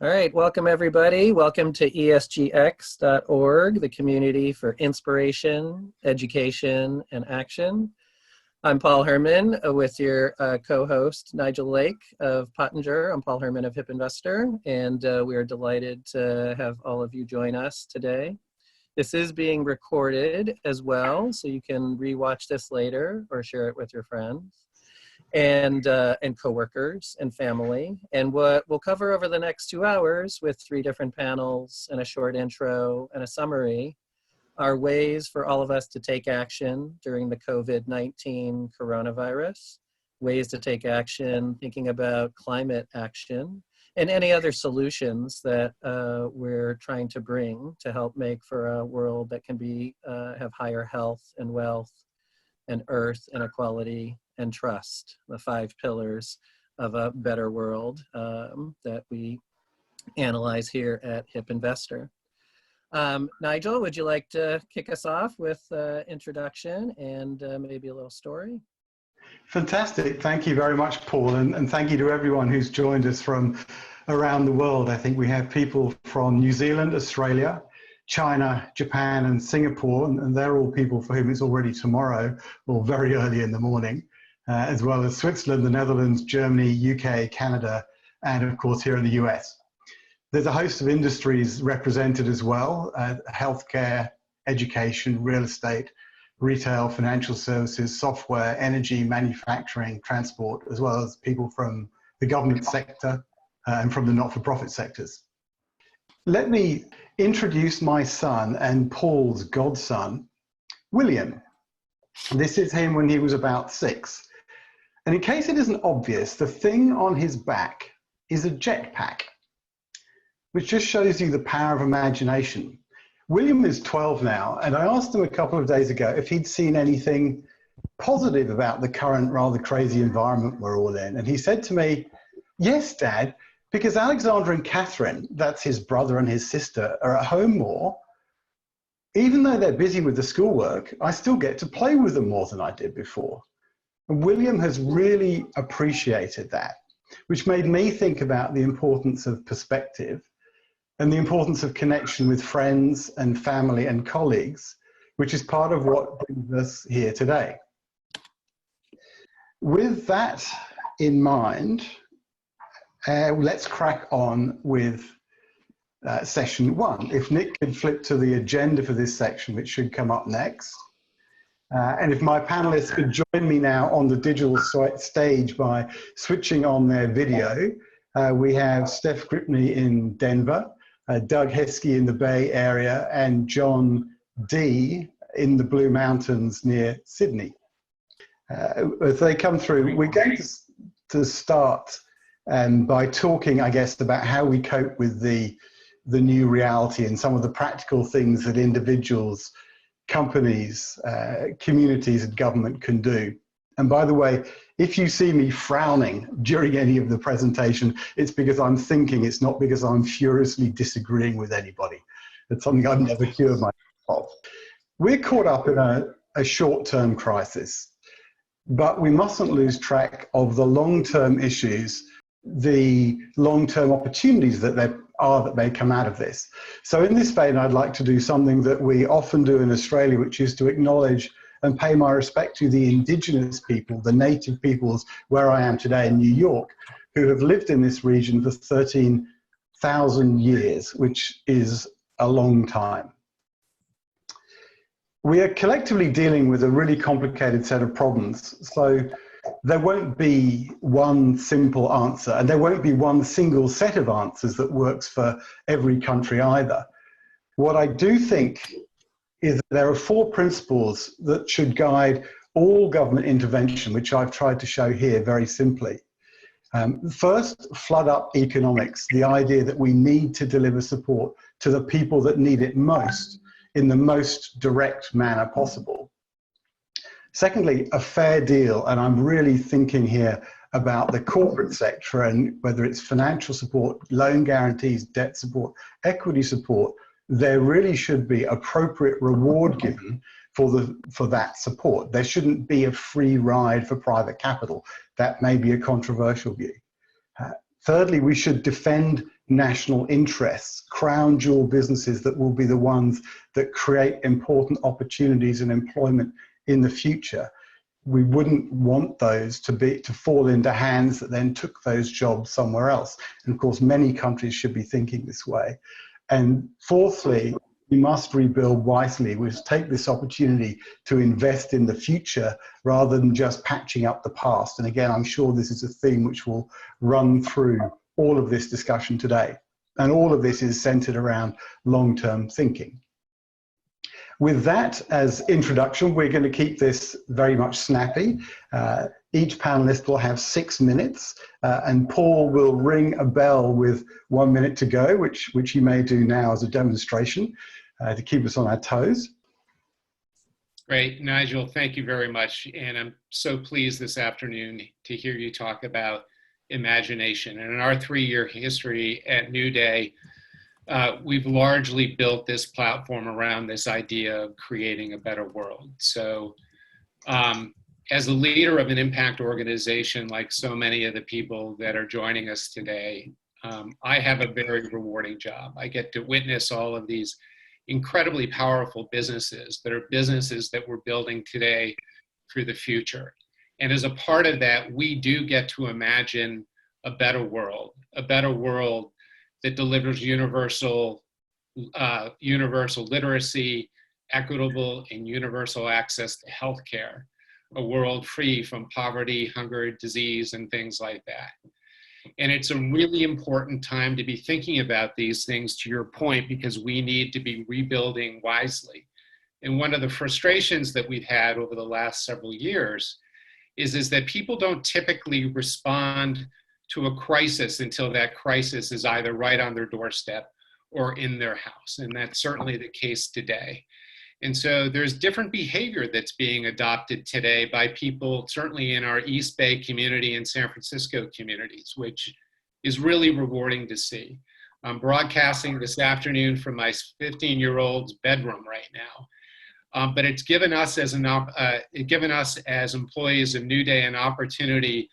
All right, welcome everybody. Welcome to ESGX.org, the community for inspiration, education, and action. I'm Paul Herman with your co-host Nigel Lake of Pottinger. I'm Paul Herman of Hip Investor, and we are delighted to have all of you join us today. This is being recorded as well, so you can rewatch this later or share it with your friends and coworkers and family. And what we'll cover over the next 2 hours with 3 different panels and a short intro and a summary are ways for all of us to take action during the COVID-19 coronavirus, ways to take action thinking about climate action, and any other solutions that we're trying to bring to help make for a world that can be have higher health and wealth and earth inequality and trust, the 5 pillars of a better world that we analyze here at Hip Investor. Nigel, would you like to kick us off with introduction and maybe a little story? Fantastic. Thank you very much, Paul. And thank you to everyone who's joined us from around the world. I think we have people from New Zealand, Australia, China, Japan, and Singapore, and they're all people for whom it's already tomorrow or very early in the morning, as well as Switzerland, the Netherlands, Germany, UK, Canada, and of course here in the US. There's a host of industries represented as well, healthcare, education, real estate, retail, financial services, software, energy, manufacturing, transport, as well as people from the government sector and from the not-for-profit sectors. Let me introduce my son and Paul's godson, William. This is him when he was about 6. And in case it isn't obvious, the thing on his back is a jetpack, which just shows you the power of imagination. William is 12 now, and I asked him a couple of days ago if he'd seen anything positive about the current rather crazy environment we're all in. And he said to me, "Yes, Dad, because Alexander and Catherine," that's his brother and his sister, "are at home more. Even though they're busy with the schoolwork, I still get to play with them more than I did before." And William has really appreciated that, which made me think about the importance of perspective and the importance of connection with friends and family and colleagues, which is part of what brings us here today. With that in mind, let's crack on with session 1. If Nick could flip to the agenda for this section, which should come up next. And if my panelists could join me now on the digital stage by switching on their video. We have Steph Gripney in Denver, Doug Heskey in the Bay Area, and John D in the Blue Mountains near Sydney. As they come through, we're going to start by talking, I guess, about how we cope with the new reality and some of the practical things that individuals, companies, communities, and government can do. And by the way, if you see me frowning during any of the presentation, it's because I'm thinking, it's not because I'm furiously disagreeing with anybody. It's something I've never cured myself of. We're caught up in a short-term crisis, but we mustn't lose track of the long-term issues, the long-term opportunities that may come out of this. So in this vein, I'd like to do something that we often do in Australia, which is to acknowledge and pay my respect to the indigenous people, the native peoples where I am today in New York, who have lived in this region for 13,000 years, which is a long time. We are collectively dealing with a really complicated set of problems. So there won't be one simple answer, and there won't be one single set of answers that works for every country either. What I do think is that there are 4 principles that should guide all government intervention, which I've tried to show here very simply. First, flood up economics, the idea that we need to deliver support to the people that need it most in the most direct manner possible. Secondly, a fair deal, and I'm really thinking here about the corporate sector and whether it's financial support, loan guarantees, debt support, equity support, there really should be appropriate reward given for that support. There shouldn't be a free ride for private capital. That may be a controversial view. Thirdly, we should defend national interests, crown jewel businesses that will be the ones that create important opportunities and employment in the future. We wouldn't want those to fall into hands that then took those jobs somewhere else. And of course, many countries should be thinking this way. And fourthly, we must rebuild wisely. We must take this opportunity to invest in the future rather than just patching up the past. And again, I'm sure this is a theme which will run through all of this discussion today. And all of this is centered around long-term thinking. With that as introduction, we're going to keep this very much snappy. Each panelist will have 6 minutes, and Paul will ring a bell with 1 minute to go, which he may do now as a demonstration to keep us on our toes. Great, Nigel, thank you very much. And I'm so pleased this afternoon to hear you talk about imagination. And in our 3-year history at Newday, we've largely built this platform around this idea of creating a better world. So as a leader of an impact organization, like so many of the people that are joining us today, I have a very rewarding job. I get to witness all of these incredibly powerful businesses that we're building today for the future. And as a part of that, we do get to imagine a better world that delivers universal literacy, equitable and universal access to healthcare, a world free from poverty, hunger, disease, and things like that. And it's a really important time to be thinking about these things, to your point, because we need to be rebuilding wisely. And one of the frustrations that we've had over the last several years is that people don't typically respond to a crisis until that crisis is either right on their doorstep or in their house. And that's certainly the case today. And so there's different behavior that's being adopted today by people, certainly in our East Bay community and San Francisco communities, which is really rewarding to see. I'm broadcasting this afternoon from my 15-year-old's bedroom right now. But it's given us as employees of Newday an opportunity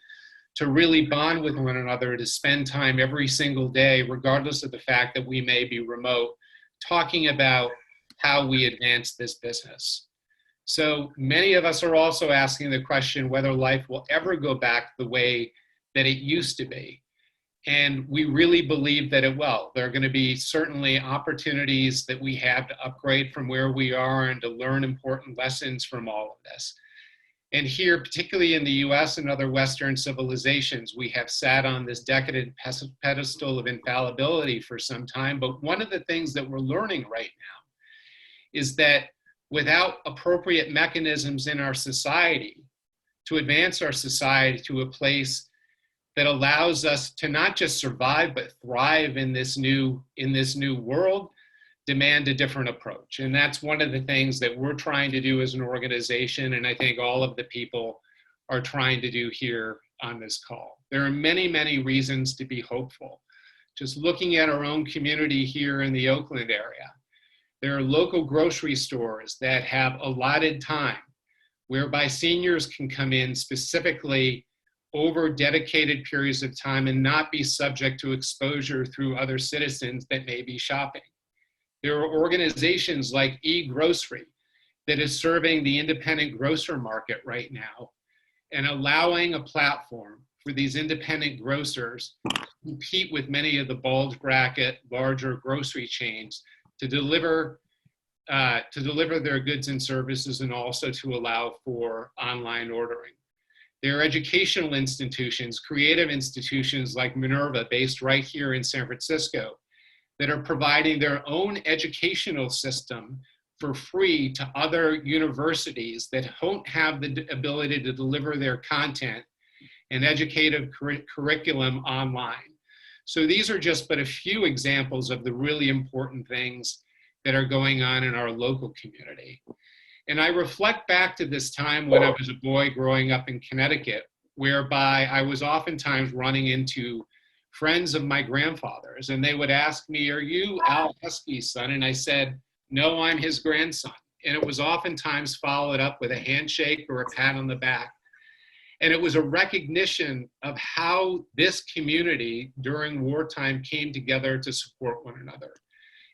to really bond with one another, to spend time every single day, regardless of the fact that we may be remote, talking about how we advance this business. So many of us are also asking the question whether life will ever go back the way that it used to be. And we really believe that it will. There are going to be certainly opportunities that we have to upgrade from where we are and to learn important lessons from all of this. And here, particularly in the US and other Western civilizations, we have sat on this decadent pedestal of infallibility for some time. But one of the things that we're learning right now is that without appropriate mechanisms in our society to advance our society to a place that allows us to not just survive, but thrive in this new world, demand a different approach. And that's one of the things that we're trying to do as an organization, and I think all of the people are trying to do here on this call. There are many, many reasons to be hopeful. Just looking at our own community here in the Oakland area, there are local grocery stores that have allotted time whereby seniors can come in specifically over dedicated periods of time and not be subject to exposure through other citizens that may be shopping. There are organizations like eGrocery that is serving the independent grocer market right now and allowing a platform for these independent grocers to compete with many of the bulge bracket larger grocery chains to deliver their goods and services, and also to allow for online ordering. There are educational institutions, creative institutions like Minerva, based right here in San Francisco, that are providing their own educational system for free to other universities that don't have the ability to deliver their content and educative curriculum online. So these are just but a few examples of the really important things that are going on in our local community. And I reflect back to this time when I was a boy growing up in Connecticut, whereby I was oftentimes running into friends of my grandfather's, and they would ask me, "Are you Al Husky's son?" And I said, "No, I'm his grandson." And it was oftentimes followed up with a handshake or a pat on the back. And it was a recognition of how this community during wartime came together to support one another.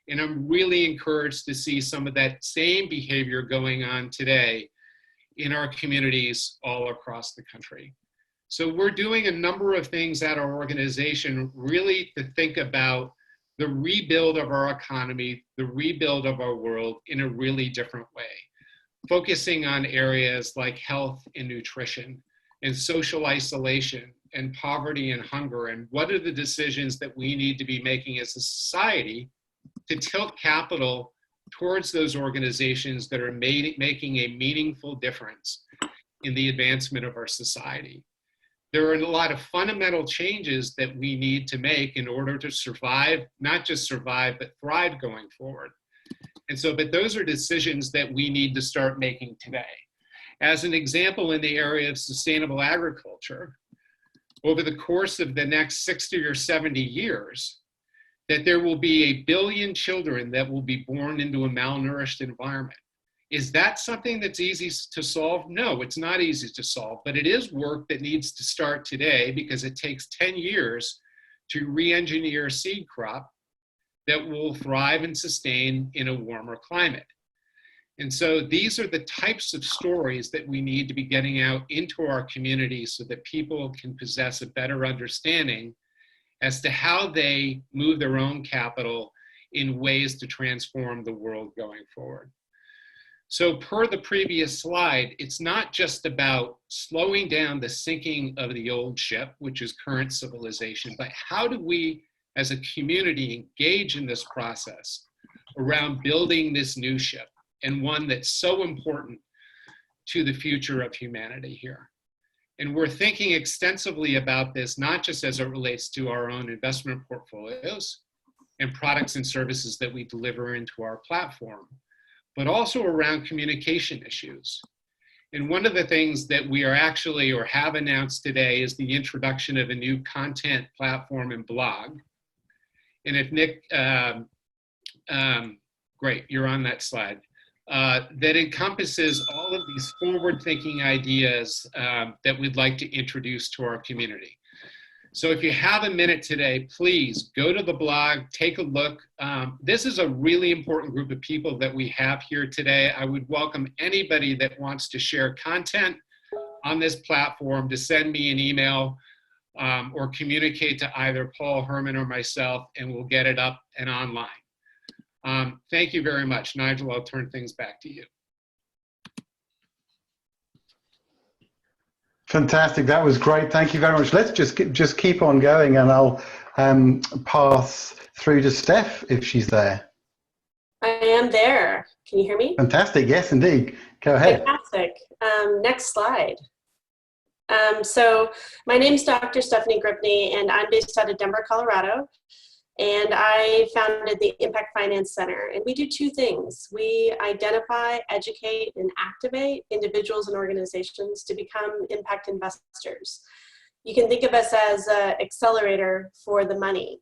And I'm really encouraged to see some of that same behavior going on today in our communities all across the country. So we're doing a number of things at our organization really to think about the rebuild of our economy, the rebuild of our world in a really different way, focusing on areas like health and nutrition and social isolation and poverty and hunger, and what are the decisions that we need to be making as a society to tilt capital towards those organizations that are making a meaningful difference in the advancement of our society. There are a lot of fundamental changes that we need to make in order to survive, not just survive, but thrive going forward. And so, but those are decisions that we need to start making today. As an example, in the area of sustainable agriculture, over the course of the next 60 or 70 years, that there will be 1 billion children that will be born into a malnourished environment. Is that something that's easy to solve? No, it's not easy to solve, but it is work that needs to start today because it takes 10 years to re-engineer a seed crop that will thrive and sustain in a warmer climate. And so these are the types of stories that we need to be getting out into our community so that people can possess a better understanding as to how they move their own capital in ways to transform the world going forward. So per the previous slide, it's not just about slowing down the sinking of the old ship, which is current civilization, but how do we as a community engage in this process around building this new ship, and one that's so important to the future of humanity here. And we're thinking extensively about this, not just as it relates to our own investment portfolios and products and services that we deliver into our platform, but also around communication issues. And one of the things that we are actually or have announced today is the introduction of a new content platform and blog. And if Nick, great, you're on that slide. That encompasses all of these forward-thinking ideas that we'd like to introduce to our community. So if you have a minute today, please go to the blog, take a look. This is a really important group of people that we have here today. I would welcome anybody that wants to share content on this platform to send me an email or communicate to either Paul Herman or myself, and we'll get it up and online. Thank you very much. Nigel, I'll turn things back to you. Fantastic, that was great. Thank you very much. Let's just keep on going, and I'll pass through to Steph if she's there. I am there. Can you hear me? Fantastic, yes indeed. Go ahead. Fantastic. Next slide. So my name's Dr. Stephanie Gripney, and I'm based out of Denver, Colorado. And I founded the Impact Finance Center. And we do two things. We identify, educate, and activate individuals and organizations to become impact investors. You can think of us as an accelerator for the money.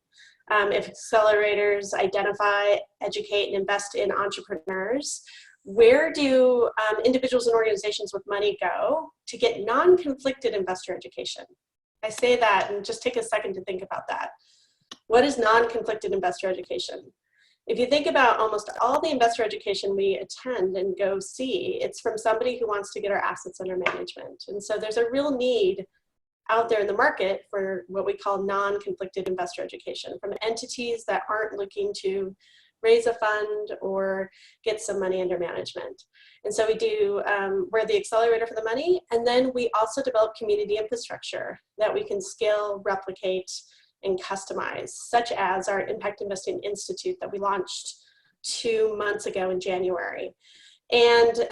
If accelerators identify, educate, and invest in entrepreneurs, where do individuals and organizations with money go to get non-conflicted investor education? I say that, and just take a second to think about that. What is non-conflicted investor education? If you think about almost all the investor education we attend and go see, it's from somebody who wants to get our assets under management. And so there's a real need out there in the market for what we call non-conflicted investor education from entities that aren't looking to raise a fund or get some money under management. And so we do, we're the accelerator for the money, and then we also develop community infrastructure that we can scale, replicate, and customize, such as our Impact Investing Institute that we launched 2 months ago in January. And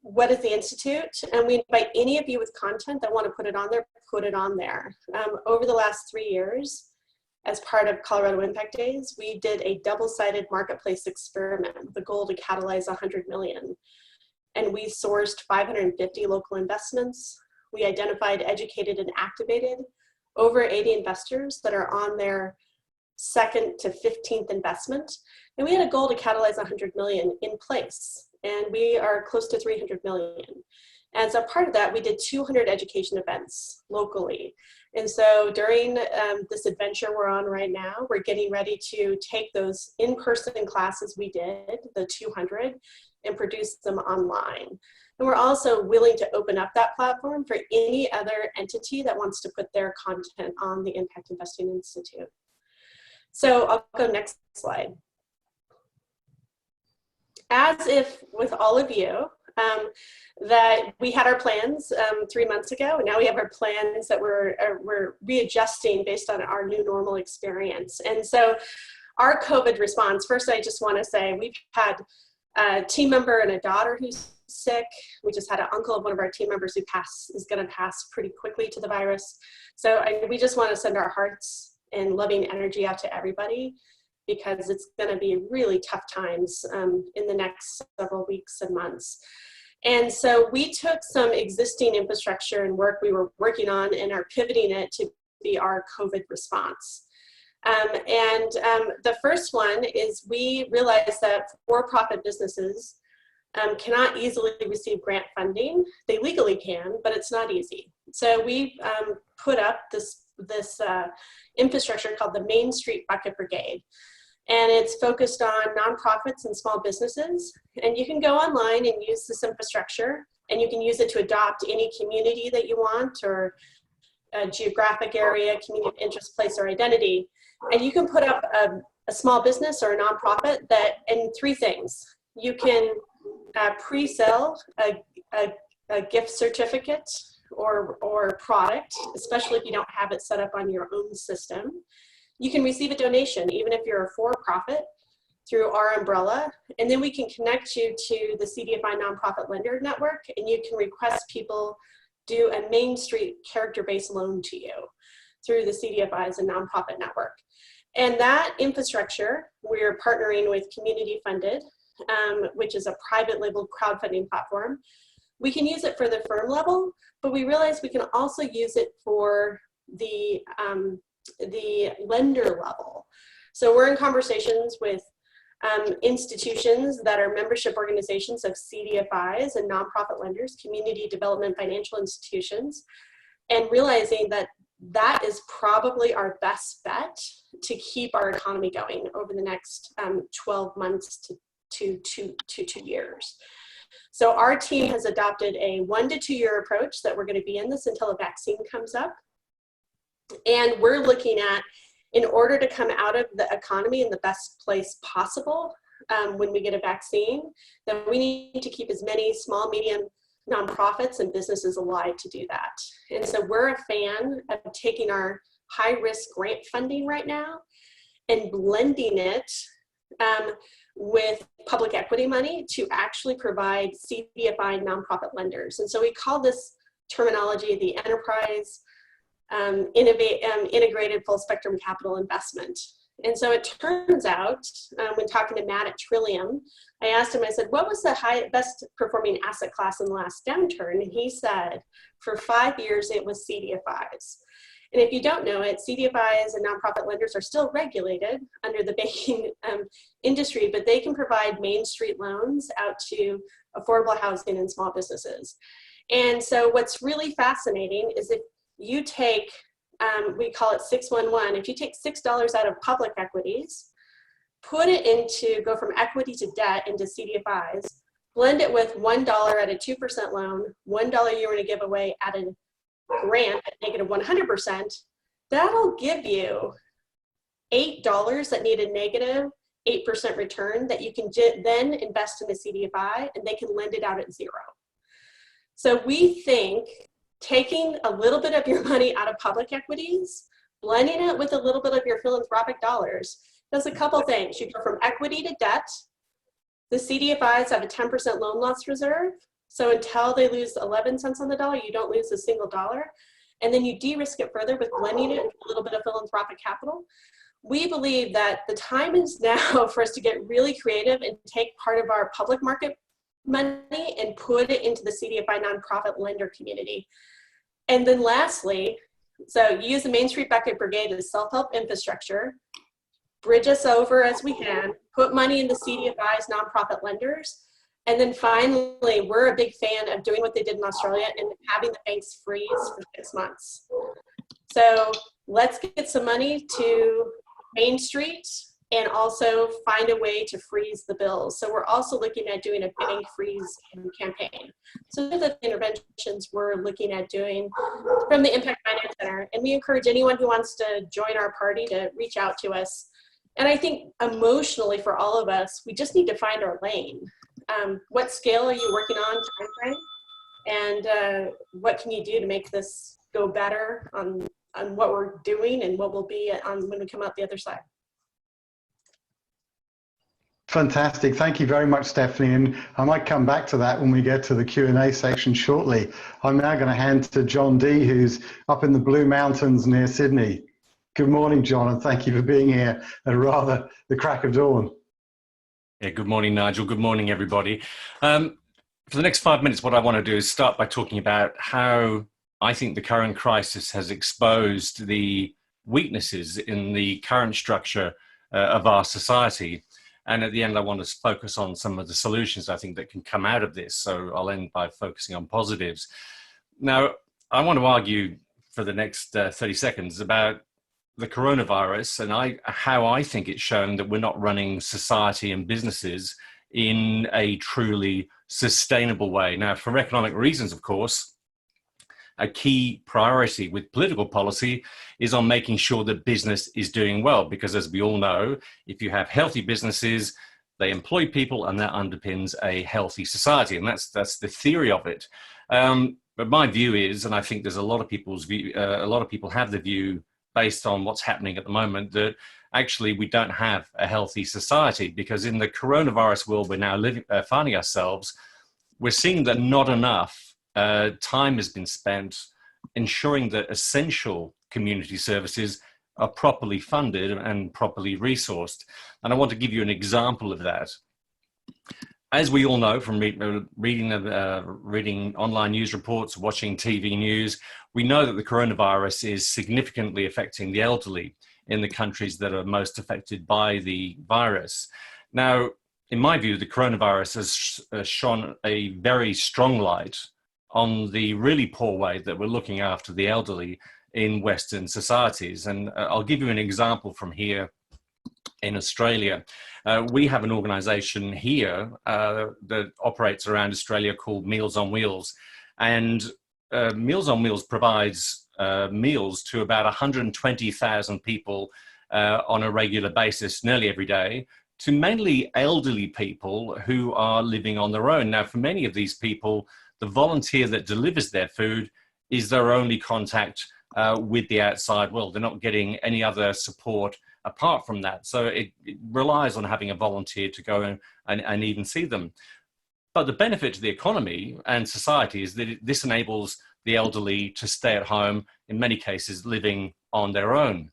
what is the Institute? And we invite any of you with content that want to put it on there, put it on there. Over the last 3 years, as part of Colorado Impact Days, we did a double-sided marketplace experiment with the goal to catalyze 100 million. And we sourced 550 local investments. We identified, educated, and activated over 80 investors that are on their 2nd to 15th investment. And we had a goal to catalyze 100 million in place. And we are close to 300 million. As a part of that, we did 200 education events locally. And so during this adventure we're on right now, we're getting ready to take those in-person classes we did, the 200, and produce them online. And we're also willing to open up that platform for any other entity that wants to put their content on the Impact Investing Institute. So I'll go next slide. As if with all of you, that we had our plans 3 months ago, and now we have our plans that we're readjusting based on our new normal experience. And so our COVID response, first I just want to say we've had a team member and a daughter who's sick. We just had an uncle of one of our team members who is going to pass pretty quickly to the virus. So we just want to send our hearts and loving energy out to everybody, because it's going to be really tough times in the next several weeks and months. And so we took some existing infrastructure and work we were working on and are pivoting it to be our COVID response. The first one is we realized that for-profit businesses cannot easily receive grant funding. They legally can, but it's not easy. So we put up this infrastructure called the Main Street Bucket Brigade. And it's focused on nonprofits and small businesses. And you can go online and use this infrastructure, and you can use it to adopt any community that you want, or a geographic area, community of interest, place, or identity. And you can put up a small business or a nonprofit that, and three things. You can pre-sell a gift certificate or product, especially if you don't have it set up on your own system. You can receive a donation, even if you're a for-profit, through our umbrella. And then we can connect you to the CDFI Nonprofit Lender Network, and you can request people do a Main Street character-based loan to you through the CDFI as a nonprofit network. And that infrastructure, we're partnering with Community Funded, which is a private label crowdfunding platform. We can use it for the firm level, but we realize we can also use it for the lender level. So we're in conversations with institutions that are membership organizations of CDFIs and nonprofit lenders, community development financial institutions, and realizing that that is probably our best bet to keep our economy going over the next 12 months to 2 years. So our team has adopted a 1 to 2 year approach that we're going to be in this until a vaccine comes up. And we're looking at, in order to come out of the economy in the best place possible when we get a vaccine, that we need to keep as many small, medium nonprofits and businesses alive to do that. And so we're a fan of taking our high-risk grant funding right now and blending it with public equity money to actually provide CDFI nonprofit lenders. And so we call this terminology the enterprise integrated full spectrum capital investment. And so it turns out, when talking to Matt at Trillium, I asked him, I said, what was the best performing asset class in the last downturn? And he said, for 5 years, it was CDFIs. And if you don't know it, CDFIs and nonprofit lenders are still regulated under the banking industry, but they can provide Main Street loans out to affordable housing and small businesses. And so what's really fascinating is if you take, we call it 611, if you take $6 out of public equities, put it into, go from equity to debt into CDFIs, blend it with $1 at a 2% loan, $1 you were going to give away at a grant at negative 100%, that'll give you $8 that need a negative 8% return that you can then invest in a CDFI, and they can lend it out at 0. So we think taking a little bit of your money out of public equities, blending it with a little bit of your philanthropic dollars, does a couple things. You go from equity to debt. The CDFIs have a 10% loan loss reserve. So until they lose 11 cents on the dollar, you don't lose a single dollar. And then you de-risk it further with blending it with a little bit of philanthropic capital. We believe that the time is now for us to get really creative and take part of our public market money and put it into the CDFI nonprofit lender community. And then lastly, so use the Main Street Bucket Brigade as self-help infrastructure, bridge us over as we can, put money in the CDFI's nonprofit lenders, And then finally, we're a big fan of doing what they did in Australia and having the banks freeze for 6 months. So let's get some money to Main Street and also find a way to freeze the bills. So we're also looking at doing a bank freeze campaign. So those are the interventions we're looking at doing from the Impact Finance Center. And we encourage anyone who wants to join our party to reach out to us. And I think emotionally for all of us, we just need to find our lane. What scale are you working on, timeframe? And what can you do to make this go better on what we're doing and what we'll be on when we come out the other side? Fantastic. Thank you very much, Stephanie. And I might come back to that when we get to the Q&A section shortly. I'm now going to hand to John D, who's up in the Blue Mountains near Sydney. Good morning, John, and thank you for being here at rather the crack of dawn. Yeah, good morning, Nigel. Good morning, everybody. For the next 5 minutes, what I want to do is start by talking about how I think the current crisis has exposed the weaknesses in the current structure of our society. And at the end, I want to focus on some of the solutions I think that can come out of this. So I'll end by focusing on positives. Now, I want to argue for the next 30 seconds about the coronavirus and how I think it's shown that we're not running society and businesses in a truly sustainable way. Now, for economic reasons, of course, a key priority with political policy is on making sure that business is doing well, because as we all know, if you have healthy businesses, they employ people and that underpins a healthy society. And that's the theory of it. But my view is, and I think there's a lot of people's view, a lot of people have the view based on what's happening at the moment, that actually we don't have a healthy society, because in the coronavirus world we're now finding ourselves, we're seeing that not enough time has been spent ensuring that essential community services are properly funded and properly resourced. And I want to give you an example of that. As we all know from reading online news reports, watching TV news, we know that the coronavirus is significantly affecting the elderly in the countries that are most affected by the virus. Now, in my view, the coronavirus has shone a very strong light on the really poor way that we're looking after the elderly in Western societies. And I'll give you an example from here in Australia. We have an organization here that operates around Australia called Meals on Wheels. And Meals on Wheels provides meals to about 120,000 people on a regular basis, nearly every day, to mainly elderly people who are living on their own. Now, for many of these people, the volunteer that delivers their food is their only contact with the outside world. They're not getting any other support apart from that. So it relies on having a volunteer to go and even see them. But the benefit to the economy and society is that this enables the elderly to stay at home, in many cases living on their own.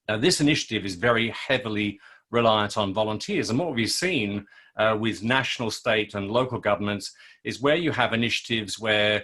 Now, this initiative is very heavily reliant on volunteers. And what we've seen with national, state and local governments is where you have initiatives where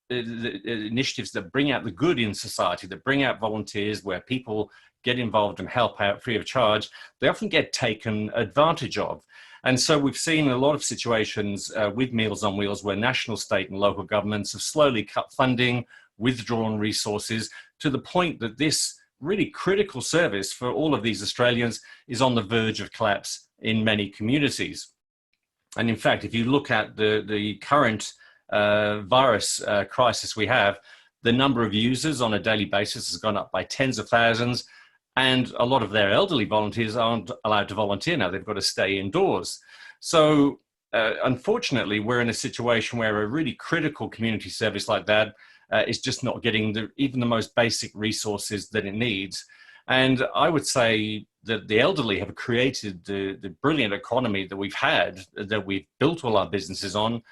initiatives that bring out the good in society, that bring out volunteers, where people get involved and help out free of charge, they often get taken advantage of. And so we've seen a lot of situations with Meals on Wheels where national, state and local governments have slowly cut funding, withdrawn resources, to the point that this really critical service for all of these Australians is on the verge of collapse in many communities. And in fact, if you look at the current virus crisis we have, the number of users on a daily basis has gone up by tens of thousands, and a lot of their elderly volunteers aren't allowed to volunteer now. They've got to stay indoors. So unfortunately, we're in a situation where a really critical community service like that is just not getting even the most basic resources that it needs. And I would say that the elderly have created the brilliant economy that we've had, that we've built all our businesses on,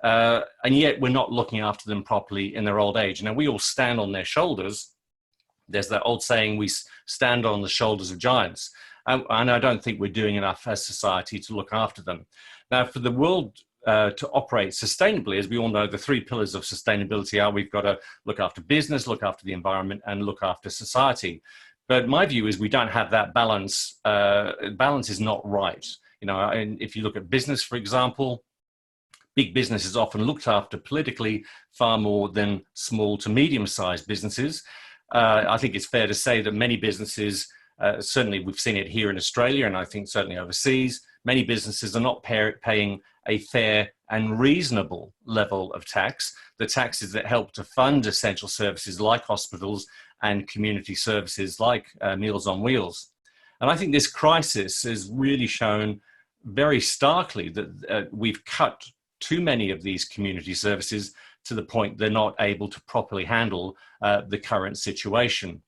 and yet we're not looking after them properly in their old age. Now, we all stand on their shoulders. There's that old saying, we stand on the shoulders of giants. And I don't think we're doing enough as society to look after them. Now, for the world to operate sustainably, as we all know, the three pillars of sustainability are we've got to look after business, look after the environment, and look after society. But my view is we don't have that balance. Balance is not right. You know, and if you look at business, for example, big business is often looked after politically far more than small to medium-sized businesses. I think it's fair to say that many businesses, certainly we've seen it here in Australia, and I think certainly overseas, many businesses are not paying a fair and reasonable level of tax, the taxes that help to fund essential services like hospitals and community services like Meals on Wheels. And I think this crisis has really shown very starkly that we've cut too many of these community services to the point they're not able to properly handle the current situation.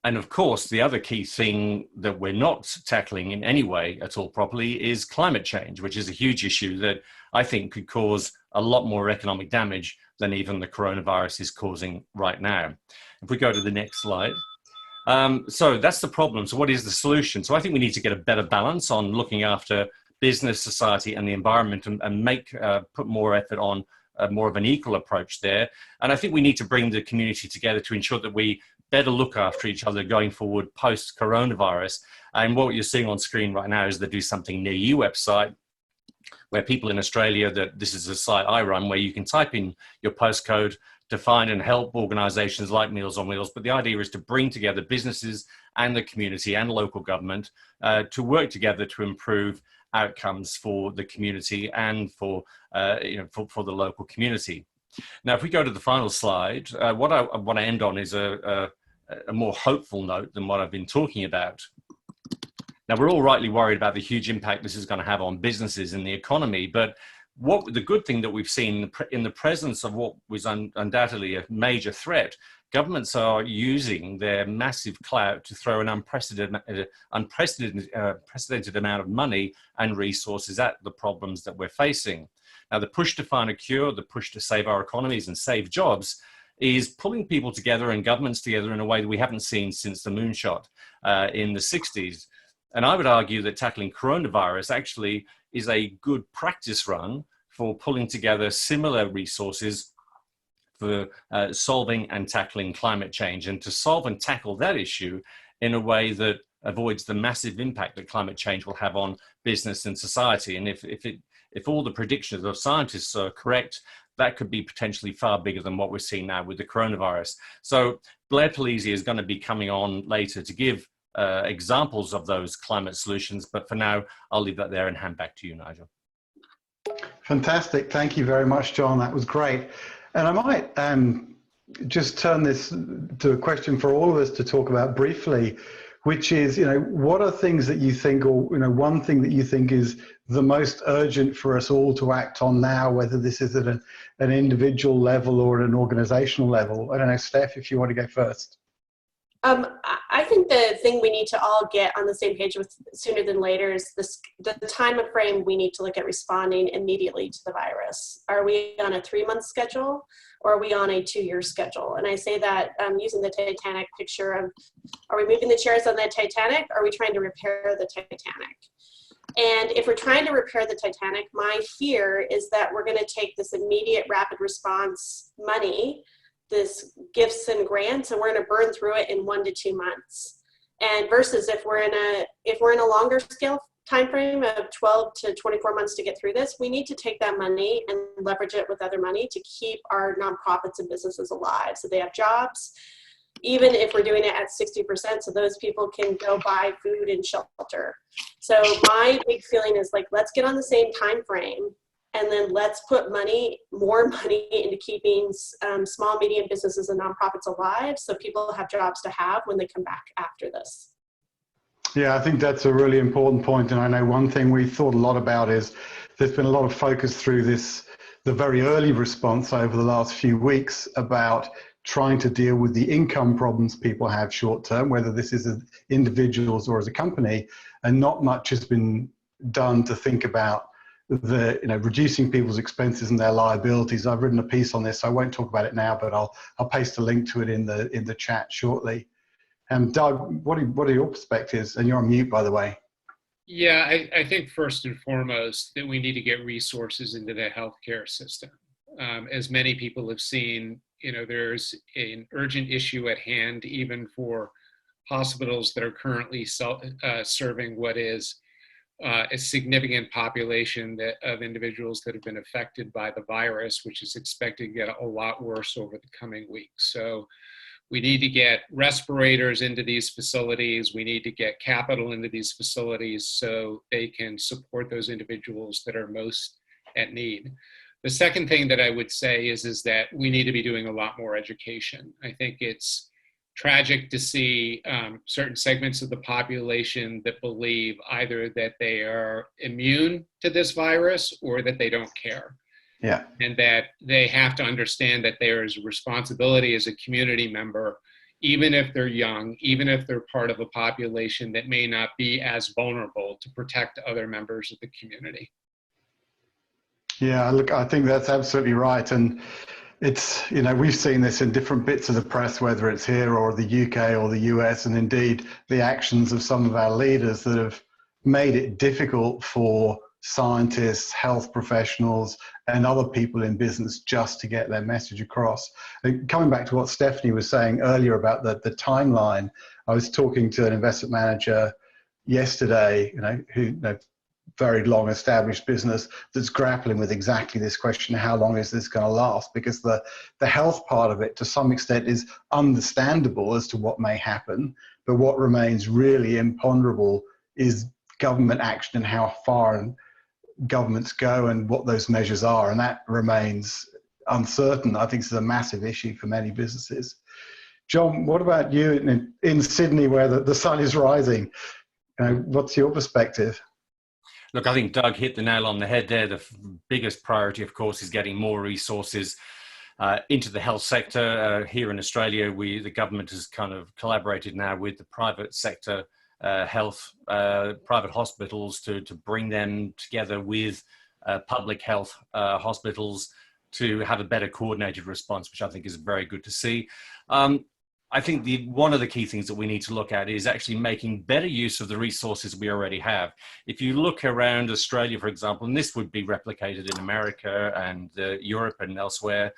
And of course, the other key thing that we're not tackling in any way at all properly is climate change, which is a huge issue that I think could cause a lot more economic damage than even the coronavirus is causing right now. If we go to the next slide. So that's the problem. So what is the solution? So I think we need to get a better balance on looking after business, society, and the environment, and put more effort on more of an equal approach there. And I think we need to bring the community together to ensure that we better look after each other going forward post-coronavirus. And what you're seeing on screen right now is the Do Something Near You website, where people in Australia, this is a site I run, where you can type in your postcode to find and help organizations like Meals on Wheels. But the idea is to bring together businesses and the community and local government to work together to improve outcomes for the community and for the local community. Now, if we go to the final slide, what I want to end on is a more hopeful note than what I've been talking about. Now, we're all rightly worried about the huge impact this is going to have on businesses and the economy, but the good thing that we've seen in the presence of what was undoubtedly a major threat, governments are using their massive clout to throw an unprecedented amount of money and resources at the problems that we're facing. Now, the push to find a cure, the push to save our economies and save jobs is pulling people together and governments together in a way that we haven't seen since the moonshot in the 60s. And I would argue that tackling coronavirus actually is a good practice run for pulling together similar resources for solving and tackling climate change, and to solve and tackle that issue in a way that avoids the massive impact that climate change will have on business and society. And if all the predictions of scientists are correct, that could be potentially far bigger than what we're seeing now with the coronavirus. So Blair Palisi is going to be coming on later to give examples of those climate solutions. But for now, I'll leave that there and hand back to you, Nigel. Fantastic. Thank you very much, John. That was great. And I might just turn this to a question for all of us to talk about briefly, which is, what are things that you think, or, one thing that you think is the most urgent for us all to act on now, whether this is at an individual level or at an organizational level? I don't know, Steph, if you want to go first. I think the thing we need to all get on the same page with sooner than later is the time frame we need to look at responding immediately to the virus. Are we on a 3-month schedule, or are we on a 2-year schedule? And I say that using the Titanic picture of, are we moving the chairs on the Titanic, or are we trying to repair the Titanic? And if we're trying to repair the Titanic, my fear is that we're going to take this immediate rapid response money, this gifts and grants, and we're going to burn through it in 1 to 2 months. And versus if we're in a longer scale time frame of 12 to 24 months to get through this, we need to take that money and leverage it with other money to keep our nonprofits and businesses alive, so they have jobs, even if we're doing it at 60%, so those people can go buy food and shelter. So my big feeling is, like, let's get on the same time frame, and then let's put more money into keeping small, medium businesses and nonprofits alive, so people have jobs to have when they come back after this. Yeah, I think that's a really important point. And I know one thing we thought a lot about is there's been a lot of focus through the very early response over the last few weeks about trying to deal with the income problems people have short term, whether this is as individuals or as a company, and not much has been done to think about reducing people's expenses and their liabilities. I've written a piece on this, so I won't talk about it now, but I'll paste a link to it in the chat shortly. Doug, what are your perspectives? And you're on mute, by the way. Yeah, I think first and foremost that we need to get resources into the healthcare system. As many people have seen, there's an urgent issue at hand, even for hospitals that are currently serving what is a significant population of individuals that have been affected by the virus, which is expected to get a lot worse over the coming weeks. So we need to get respirators into these facilities. We need to get capital into these facilities so they can support those individuals that are most at need. The second thing that I would say is that we need to be doing a lot more education. I think it's tragic to see certain segments of the population that believe either that they are immune to this virus or that they don't care. Yeah. And that they have to understand that there is a responsibility as a community member, even if they're young, even if they're part of a population that may not be as vulnerable, to protect other members of the community. Yeah, look, I think that's absolutely right. And it's, you know, we've seen this in different bits of the press, whether it's here or the UK or the US, and indeed the actions of some of our leaders that have made it difficult for scientists, health professionals, and other people in business just to get their message across. And coming back to what Stephanie was saying earlier about the timeline, I was talking to an investment manager yesterday, who very long established business that's grappling with exactly this question: how long is this going to last? Because the health part of it to some extent is understandable as to what may happen, but what remains really imponderable is government action and how far governments go and what those measures are, and that remains uncertain. I think this is a massive issue for many businesses. John, what about you in Sydney, where the sun is rising? What's your perspective? Look, I think Doug hit the nail on the head there. The biggest priority, of course, is getting more resources into the health sector. Here in Australia, the government has kind of collaborated now with the private sector private hospitals to bring them together with public health hospitals to have a better coordinated response, which I think is very good to see. I think one of the key things that we need to look at is actually making better use of the resources we already have. If you look around Australia, for example, and this would be replicated in America and Europe and elsewhere,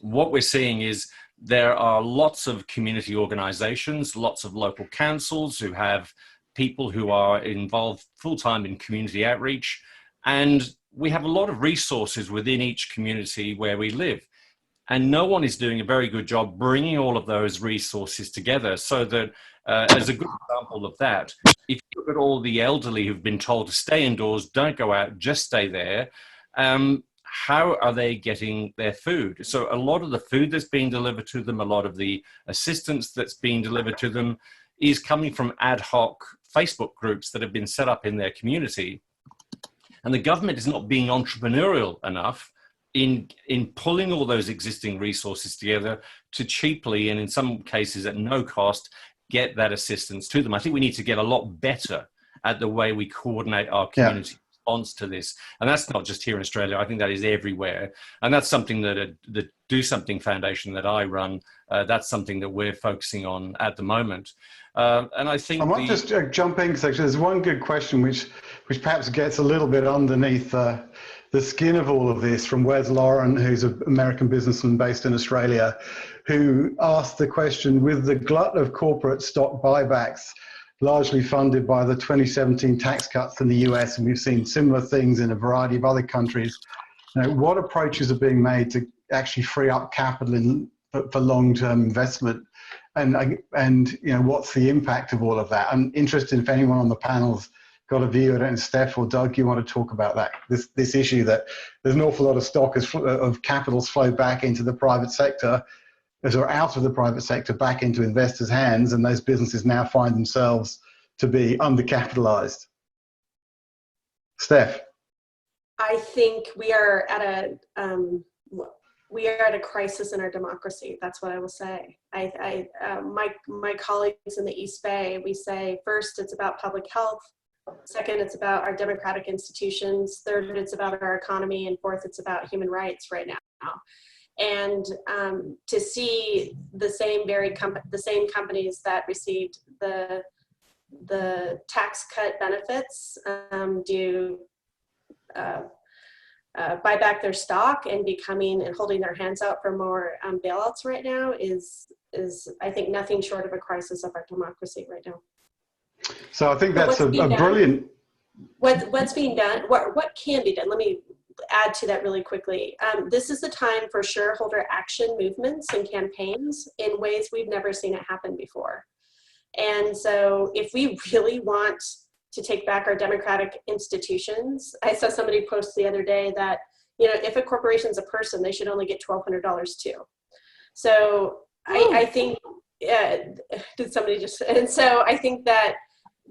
what we're seeing is there are lots of community organizations, lots of local councils who have people who are involved full-time in community outreach, and we have a lot of resources within each community where we live. And no one is doing a very good job bringing all of those resources together, so that, as a good example of that, if you look at all the elderly who've been told to stay indoors, don't go out, just stay there, how are they getting their food? So a lot of the food that's being delivered to them, a lot of the assistance that's being delivered to them is coming from ad hoc Facebook groups that have been set up in their community. And the government is not being entrepreneurial enough in pulling all those existing resources together to cheaply, and in some cases at no cost, get that assistance to them. I think we need to get a lot better at the way we coordinate our community response to this. And that's not just here in Australia. I think that is everywhere. And that's something that the Do Something Foundation that I run, that's something that we're focusing on at the moment. And I think— I might just jump in, because there's one good question which perhaps gets a little bit underneath the skin of all of this, from Wes Lauren, who's an American businessman based in Australia, who asked the question: with the glut of corporate stock buybacks largely funded by the 2017 tax cuts in the US, and we've seen similar things in a variety of other countries, what approaches are being made to actually free up capital for long-term investment? And what's the impact of all of that? I'm interested if anyone on the panel's got a view. I don't know, Steph or Doug, you want to talk about that? This issue that there's an awful lot of stock of capitals flow back into the private sector, or out of the private sector back into investors' hands, and those businesses now find themselves to be undercapitalized. Steph? I think we are at a crisis in our democracy. That's what I will say. My colleagues in the East Bay, we say, first, it's about public health. Second, it's about our democratic institutions. Third, it's about our economy. And fourth, it's about human rights right now. And to see the same companies that received the tax cut benefits buy back their stock and holding their hands out for more bailouts right now is I think nothing short of a crisis of our democracy right now. So I think But that's what's being a done- brilliant. What's being done, what can be done, let me add to that really quickly. This is the time for shareholder action movements and campaigns in ways we've never seen it happen before. And so if we really want to take back our democratic institutions, I saw somebody post the other day that, you know, if a corporation's a person, they should only get $1,200 too. So I think, did somebody just, and so I think that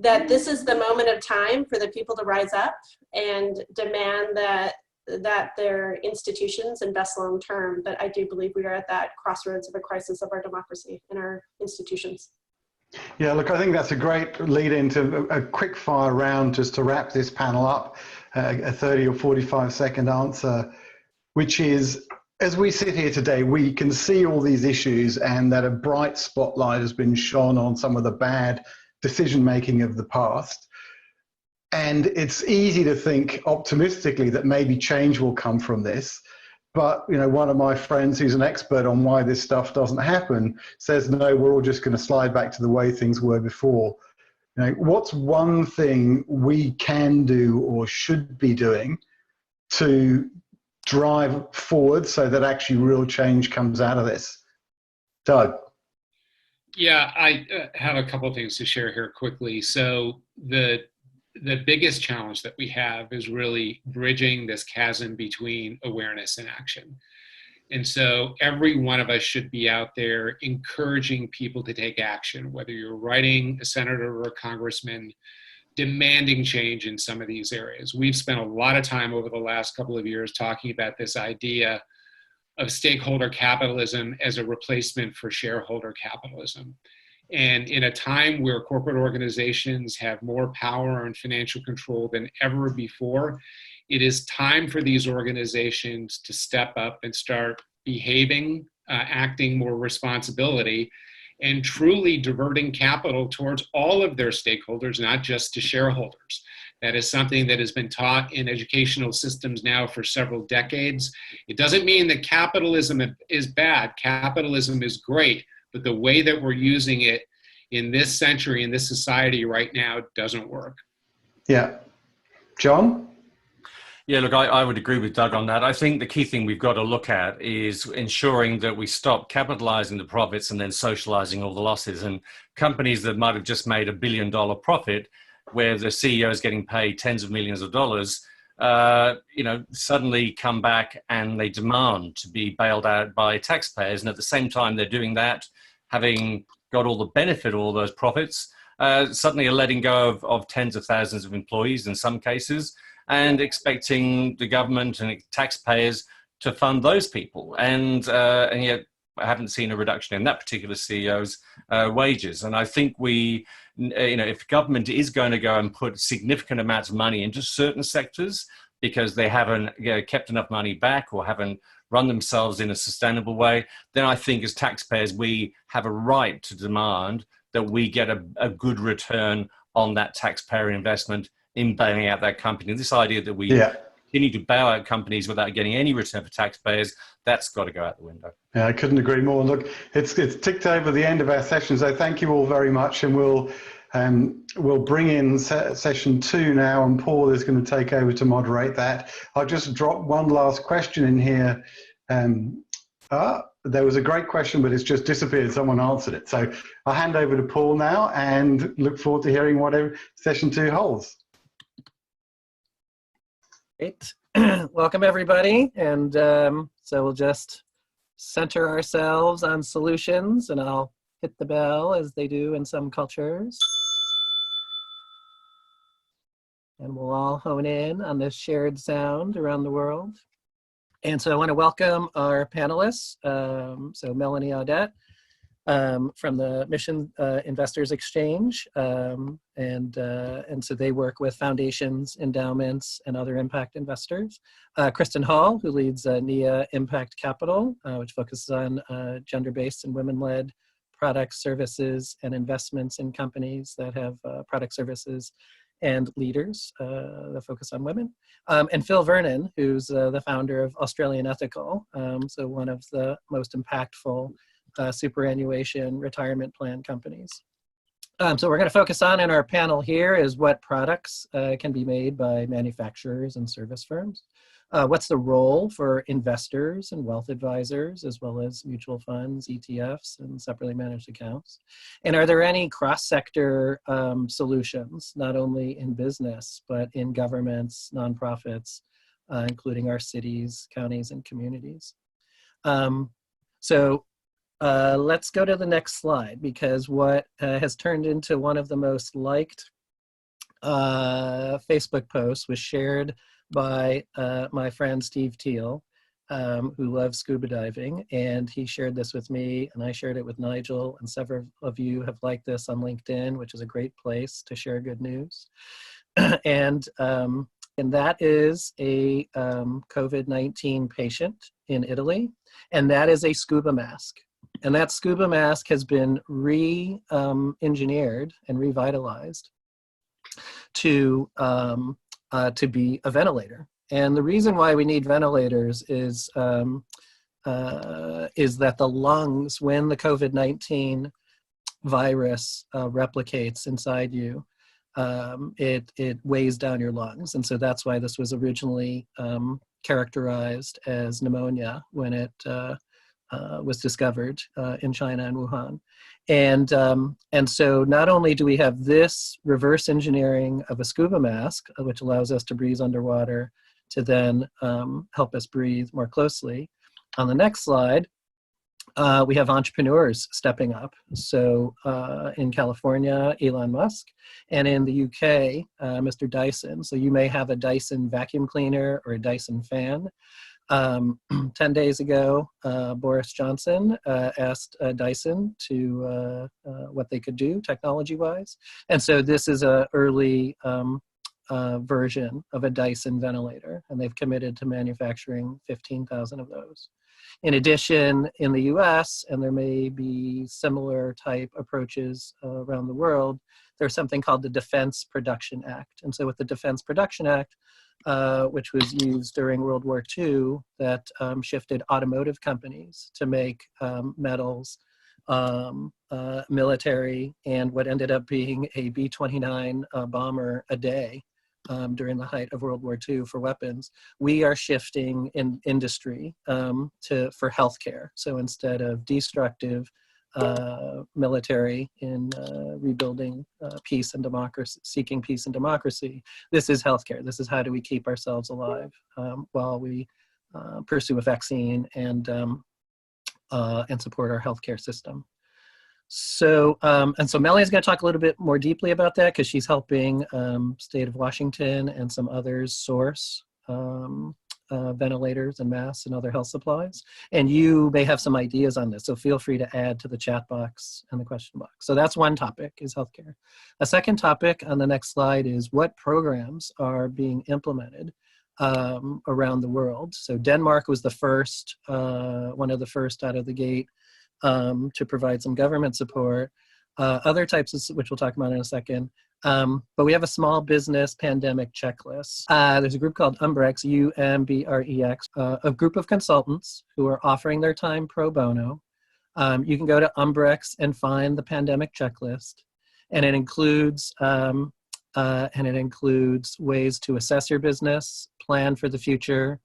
this is the moment of time for the people to rise up and demand that their institutions invest long term. But I do believe we are at that crossroads of a crisis of our democracy and our institutions. Yeah, look, I think that's a great lead into a quick fire round just to wrap this panel up, a 30 or 45-second answer, which is, as we sit here today, we can see all these issues and that a bright spotlight has been shone on some of the bad decision-making of the past. And it's easy to think optimistically that maybe change will come from this. But, you know, one of my friends who's an expert on why this stuff doesn't happen says, no, we're all just going to slide back to the way things were before. You know, what's one thing we can do or should be doing to drive forward so that actually real change comes out of this? Doug. Yeah, I have a couple of things to share here quickly. So the biggest challenge that we have is really bridging this chasm between awareness and action. And so every one of us should be out there encouraging people to take action, whether you're writing a senator or a congressman, demanding change in some of these areas. We've spent a lot of time over the last couple of years talking about this idea of stakeholder capitalism as a replacement for shareholder capitalism. And in a time where corporate organizations have more power and financial control than ever before, it is time for these organizations to step up and start behaving, acting more responsibility, and truly diverting capital towards all of their stakeholders, not just to shareholders. That is something that has been taught in educational systems now for several decades. It doesn't mean that capitalism is bad. Capitalism is great, but the way that we're using it in this century, in this society right now, doesn't work. Yeah. John? Yeah, look, I would agree with Doug on that. I think the key thing we've got to look at is ensuring that we stop capitalizing the profits and then socializing all the losses. And companies that might have just made $1 billion profit, where the CEO is getting paid tens of millions of dollars, you know, suddenly come back and they demand to be bailed out by taxpayers. And at the same time they're doing that, having got all the benefit of all those profits, suddenly are letting go of tens of thousands of employees in some cases, and expecting the government and taxpayers to fund those people. And yet I haven't seen a reduction in that particular CEO's wages. And I think we, you know, if government is going to go and put significant amounts of money into certain sectors because they haven't kept enough money back or haven't run themselves in a sustainable way, then I think as taxpayers, we have a right to demand that we get a good return on that taxpayer investment in bailing out that company. This idea that we continue to bail out companies without getting any return for taxpayers, that's got to go out the window. Yeah, I couldn't agree more. Look, it's ticked over the end of our session, so thank you all very much, and we'll bring in session 2 now, and Paul is going to take over to moderate that. I'll just drop one last question in here. There was a great question, but it's just disappeared. Someone answered it. So I'll hand over to Paul now and look forward to hearing whatever session 2 holds. Great. Welcome, everybody. And so we'll just center ourselves on solutions, and I'll hit the bell as they do in some cultures. And we'll all hone in on this shared sound around the world. And so I want to welcome our panelists. So Melanie Audette from the Mission Investors Exchange. And so they work with foundations, endowments, and other impact investors. Kristen Hall, who leads NIA Impact Capital, which focuses on gender-based and women-led products, services, and investments in companies that have product services and leaders that focus on women. And Phil Vernon, who's the founder of Australian Ethical, so one of the most impactful superannuation retirement plan companies. So we're going to focus on in our panel here is what products can be made by manufacturers and service firms. What's the role for investors and wealth advisors, as well as mutual funds, ETFs, and separately managed accounts? And are there any cross-sector solutions, not only in business, but in governments, nonprofits, including our cities, counties, and communities? Let's go to the next slide, because what has turned into one of the most liked Facebook posts was shared by my friend Steve Teal, who loves scuba diving, and he shared this with me, and I shared it with Nigel, and several of you have liked this on LinkedIn, which is a great place to share good news. and that is a COVID-19 patient in Italy, and that is a scuba mask. And that scuba mask has been re-engineered and revitalized to be a ventilator. And the reason why we need ventilators is that the lungs, when the COVID-19 virus replicates inside you, it weighs down your lungs. And so that's why this was originally characterized as pneumonia when it was discovered in China and Wuhan. And so not only do we have this reverse engineering of a scuba mask, which allows us to breathe underwater to then help us breathe more closely. On the next slide, we have entrepreneurs stepping up. So in California, Elon Musk, and in the UK, Mr. Dyson. So you may have a Dyson vacuum cleaner or a Dyson fan. 10 days ago, Boris Johnson asked Dyson to what they could do technology-wise. And so this is an early version of a Dyson ventilator, and they've committed to manufacturing 15,000 of those. In addition, in the US, and there may be similar type approaches around the world, there's something called the Defense Production Act. And so with the Defense Production Act, which was used during World War II, that shifted automotive companies to make metals, military, and what ended up being a B-29 bomber a day during the height of World War II for weapons. We are shifting in industry for healthcare. So instead of destructive military in rebuilding peace and democracy, seeking peace and democracy, this is healthcare. This is how do we keep ourselves alive while we pursue a vaccine and support our healthcare system. So, and so Melanie's going to talk a little bit more deeply about that, because she's helping State of Washington and some others source ventilators and masks and other health supplies. And you may have some ideas on this, so feel free to add to the chat box and the question box. So that's one topic, is healthcare. A second topic on the next slide is what programs are being implemented around the world. So Denmark was the first, one of the first out of the gate to provide some government support. Other types of, which we'll talk about in a second. But we have a small business pandemic checklist. There's a group called Umbrex, U-M-B-R-E-X, a group of consultants who are offering their time pro bono. You can go to Umbrex and find the pandemic checklist, and it includes ways to assess your business, plan for the future,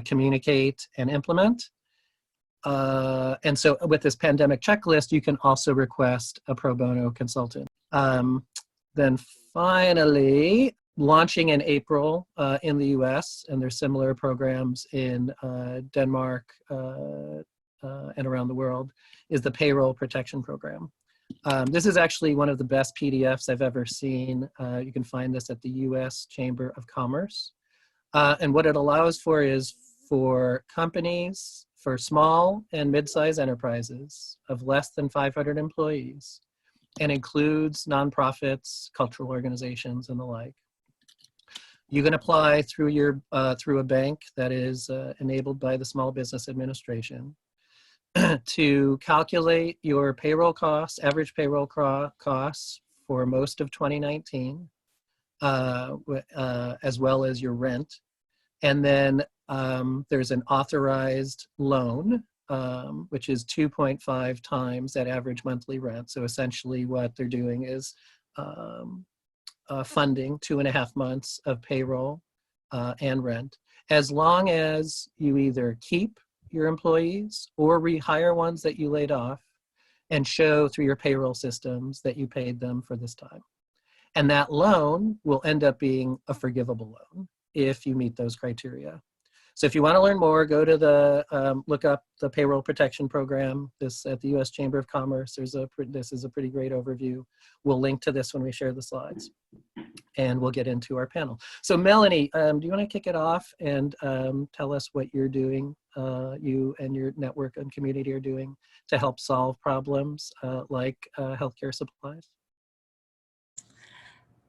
communicate, and implement. And so with this pandemic checklist, you can also request a pro bono consultant. Then finally, launching in April in the US, and there's similar programs in Denmark and around the world, is the Payroll Protection Program. This is actually one of the best PDFs I've ever seen. You can find this at the US Chamber of Commerce. And what it allows for is for companies, for small and mid-sized enterprises of less than 500 employees, and includes nonprofits, cultural organizations, and the like. You can apply through your through a bank that is enabled by the Small Business Administration to calculate your payroll costs, average payroll costs for most of 2019, as well as your rent. And then there's an authorized loan which is 2.5 times that average monthly rent. So essentially what they're doing is funding 2.5 months of payroll and rent, as long as you either keep your employees or rehire ones that you laid off and show through your payroll systems that you paid them for this time. And that loan will end up being a forgivable loan if you meet those criteria. So if you want to learn more, go to the, look up the Payroll Protection Program this at the U.S. Chamber of Commerce. This is a pretty great overview. We'll link to this when we share the slides. And we'll get into our panel. So Melanie, do you want to kick it off and tell us what you're doing, you and your network and community are doing to help solve problems like healthcare supplies?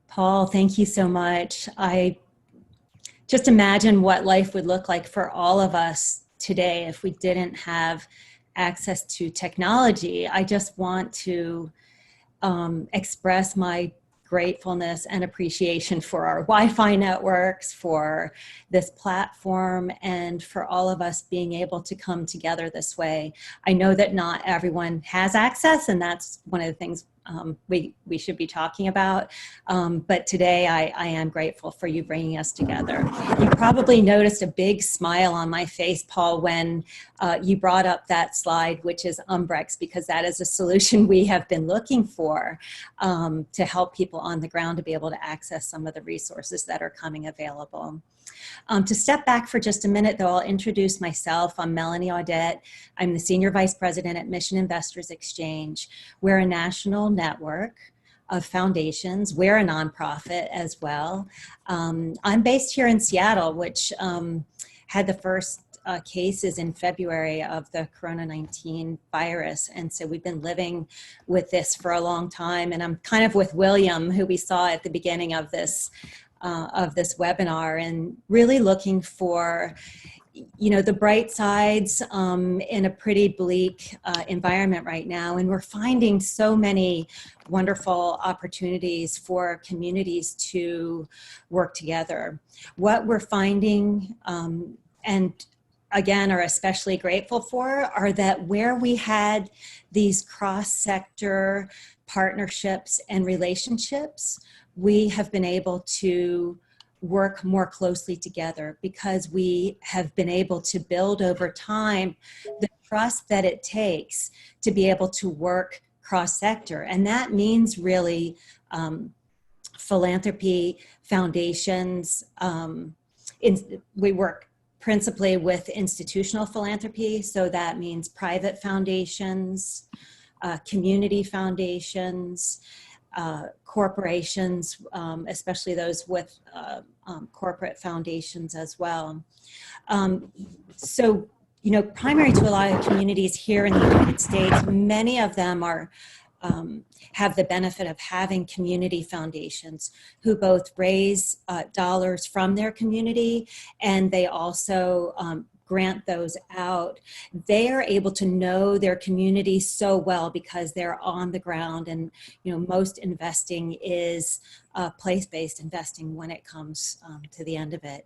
Paul, thank you so much. I just imagine what life would look like for all of us today if we didn't have access to technology. I just want to express my gratefulness and appreciation for our Wi-Fi networks, for this platform, and for all of us being able to come together this way. I know that not everyone has access, and that's one of the things we should be talking about. But today I am grateful for you bringing us together. You probably noticed a big smile on my face, Paul, when you brought up that slide, which is Umbrex, because that is a solution we have been looking for to help people on the ground to be able to access some of the resources that are coming available. To step back for just a minute, though, I'll introduce myself. I'm Melanie Audette. I'm the Senior Vice President at Mission Investors Exchange. We're a national network of foundations. We're a nonprofit as well. I'm based here in Seattle, which had the first cases in February of the Corona-19 virus. And so we've been living with this for a long time. And I'm kind of with William, who we saw at the beginning of this webinar, and really looking for, you know, the bright sides in a pretty bleak environment right now. And we're finding so many wonderful opportunities for communities to work together. What we're finding, and again, are especially grateful for, are that where we had these cross-sector partnerships and relationships, we have been able to work more closely together because we have been able to build over time the trust that it takes to be able to work cross-sector. And that means really philanthropy, foundations. We work principally with institutional philanthropy, so that means private foundations, community foundations, corporations, especially those with corporate foundations as well. So, you know, primary to a lot of communities here in the United States, many of them are have the benefit of having community foundations who both raise dollars from their community, and they also grant those out. They are able to know their community so well because they're on the ground, and you know, most investing is place-based investing when it comes to the end of it.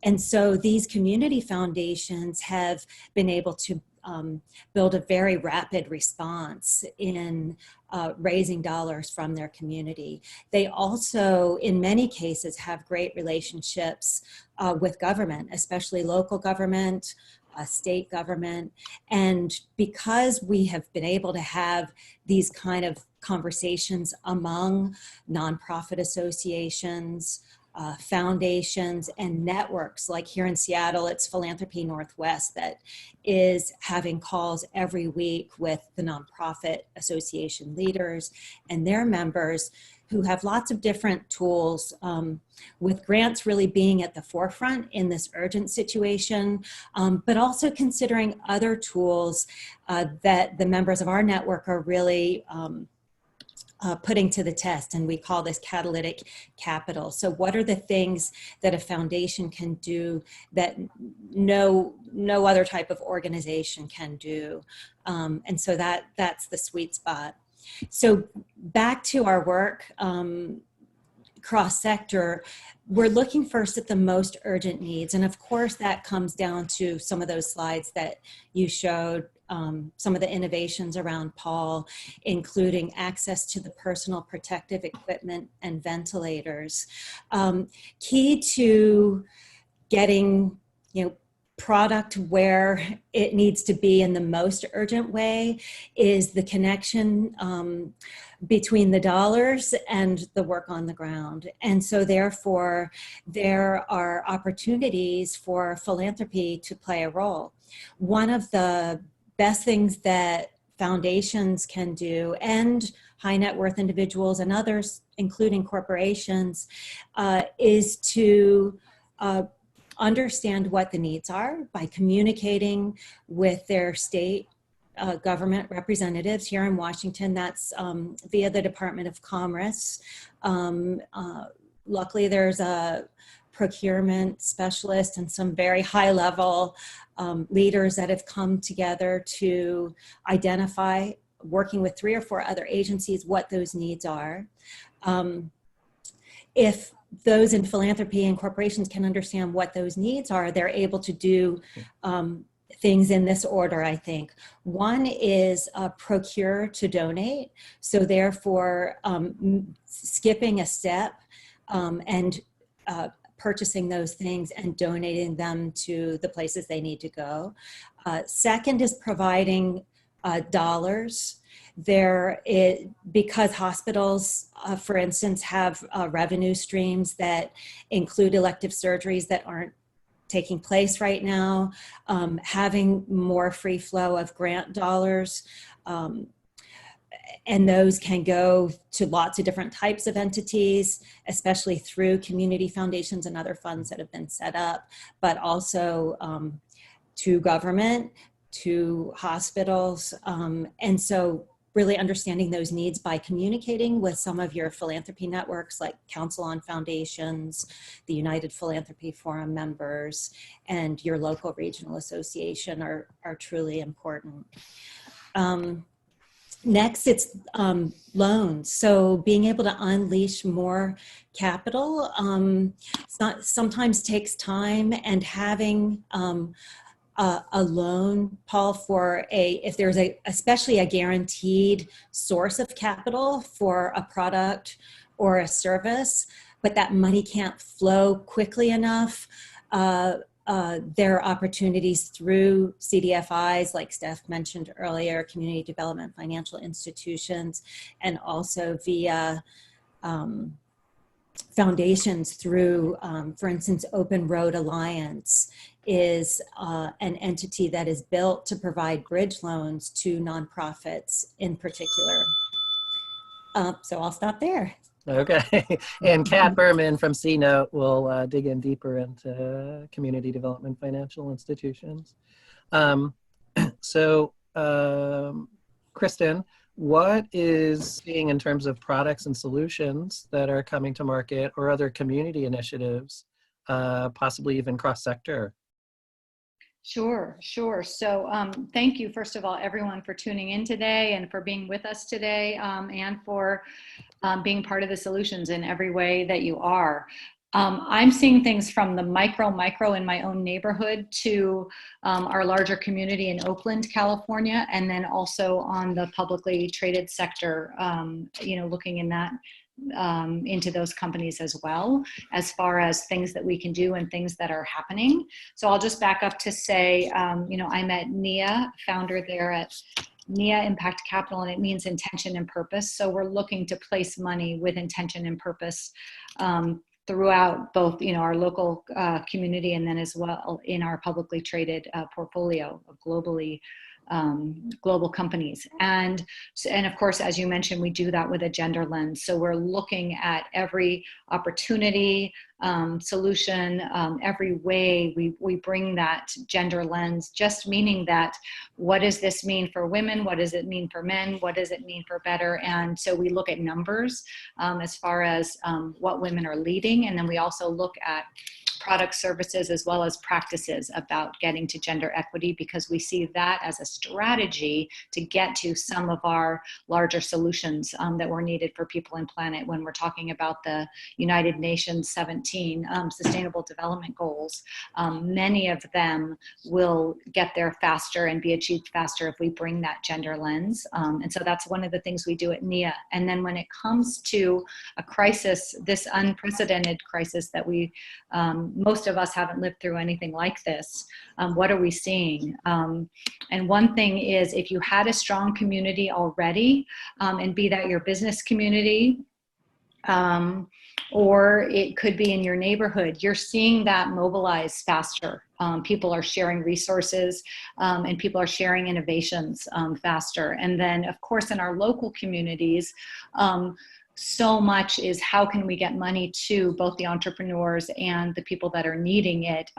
And so these community foundations have been able to build a very rapid response in raising dollars from their community. They also, in many cases, have great relationships with government, especially local government, state government. And because we have been able to have these kind of conversations among nonprofit associations, foundations, and networks, like here in Seattle, it's Philanthropy Northwest that is having calls every week with the nonprofit association leaders and their members who have lots of different tools, with grants really being at the forefront in this urgent situation, but also considering other tools that the members of our network are really putting to the test, and we call this catalytic capital. So what are the things that a foundation can do that no other type of organization can do? And so that's the sweet spot. So back to our work, cross-sector, we're looking first at the most urgent needs. And of course, that comes down to some of those slides that you showed, some of the innovations around Paul, including access to the personal protective equipment and ventilators. Key to getting, product where it needs to be in the most urgent way is the connection between the dollars and the work on the ground. And so therefore, there are opportunities for philanthropy to play a role. One of the best things that foundations can do, and high net worth individuals and others, including corporations, is to understand what the needs are by communicating with their state government representatives here in Washington. That's via the Department of Commerce. Luckily, there's a procurement specialist and some very high level leaders that have come together to identify, working with 3 or 4 other agencies, what those needs are. If those in philanthropy and corporations can understand what those needs are, they're able to do things in this order, I think. One is procure to donate. So therefore, skipping a step and purchasing those things and donating them to the places they need to go. Second is providing dollars. Because hospitals, for instance, have revenue streams that include elective surgeries that aren't taking place right now, having more free flow of grant dollars, and those can go to lots of different types of entities, especially through community foundations and other funds that have been set up, but also to government, to hospitals. And so really understanding those needs by communicating with some of your philanthropy networks like Council on Foundations, the United Philanthropy Forum members, and your local regional association are truly important. Next, it's loans. So being able to unleash more capital sometimes takes time, and having a loan, Paul, for if there's especially a guaranteed source of capital for a product or a service, but that money can't flow quickly enough, there are opportunities through CDFIs, like Steph mentioned earlier, community development financial institutions, and also via foundations through, for instance, Open Road Alliance is an entity that is built to provide bridge loans to nonprofits in particular. So I'll stop there. Okay, and Kat Berman from C-Note will dig in deeper into community development financial institutions. Kristen, what is being in terms of products and solutions that are coming to market, or other community initiatives, possibly even cross-sector? Sure. So thank you, first of all, everyone, for tuning in today and for being with us today, and for being part of the solutions in every way that you are. I'm seeing things from the micro in my own neighborhood to our larger community in Oakland, California, and then also on the publicly traded sector, looking in that into those companies as well, as far as things that we can do and things that are happening. So I'll just back up to say, I met Nia, founder there at Nia Impact Capital, and it means intention and purpose. So we're looking to place money with intention and purpose throughout both, our local community, and then as well in our publicly traded portfolio of global companies. And of course, as you mentioned, we do that with a gender lens. So we're looking at every opportunity, solution, every way we bring that gender lens, just meaning that, what does this mean for women? What does it mean for men? What does it mean for better? And so we look at numbers as far as what women are leading. And then we also look at products, services, as well as practices about getting to gender equity, because we see that as a strategy to get to some of our larger solutions that were needed for people and planet when we're talking about the United Nations 17 Sustainable Development Goals. Many of them will get there faster and be achieved faster if we bring that gender lens. And so that's one of the things we do at NIA. And then when it comes to a crisis, this unprecedented crisis that we, most of us haven't lived through anything like this, what are we seeing? And one thing is, if you had a strong community already, and be that your business community, or it could be in your neighborhood, you're seeing that mobilize faster. People are sharing resources, and people are sharing innovations faster. And then, of course, in our local communities, so much is how can we get money to both the entrepreneurs and the people that are needing it,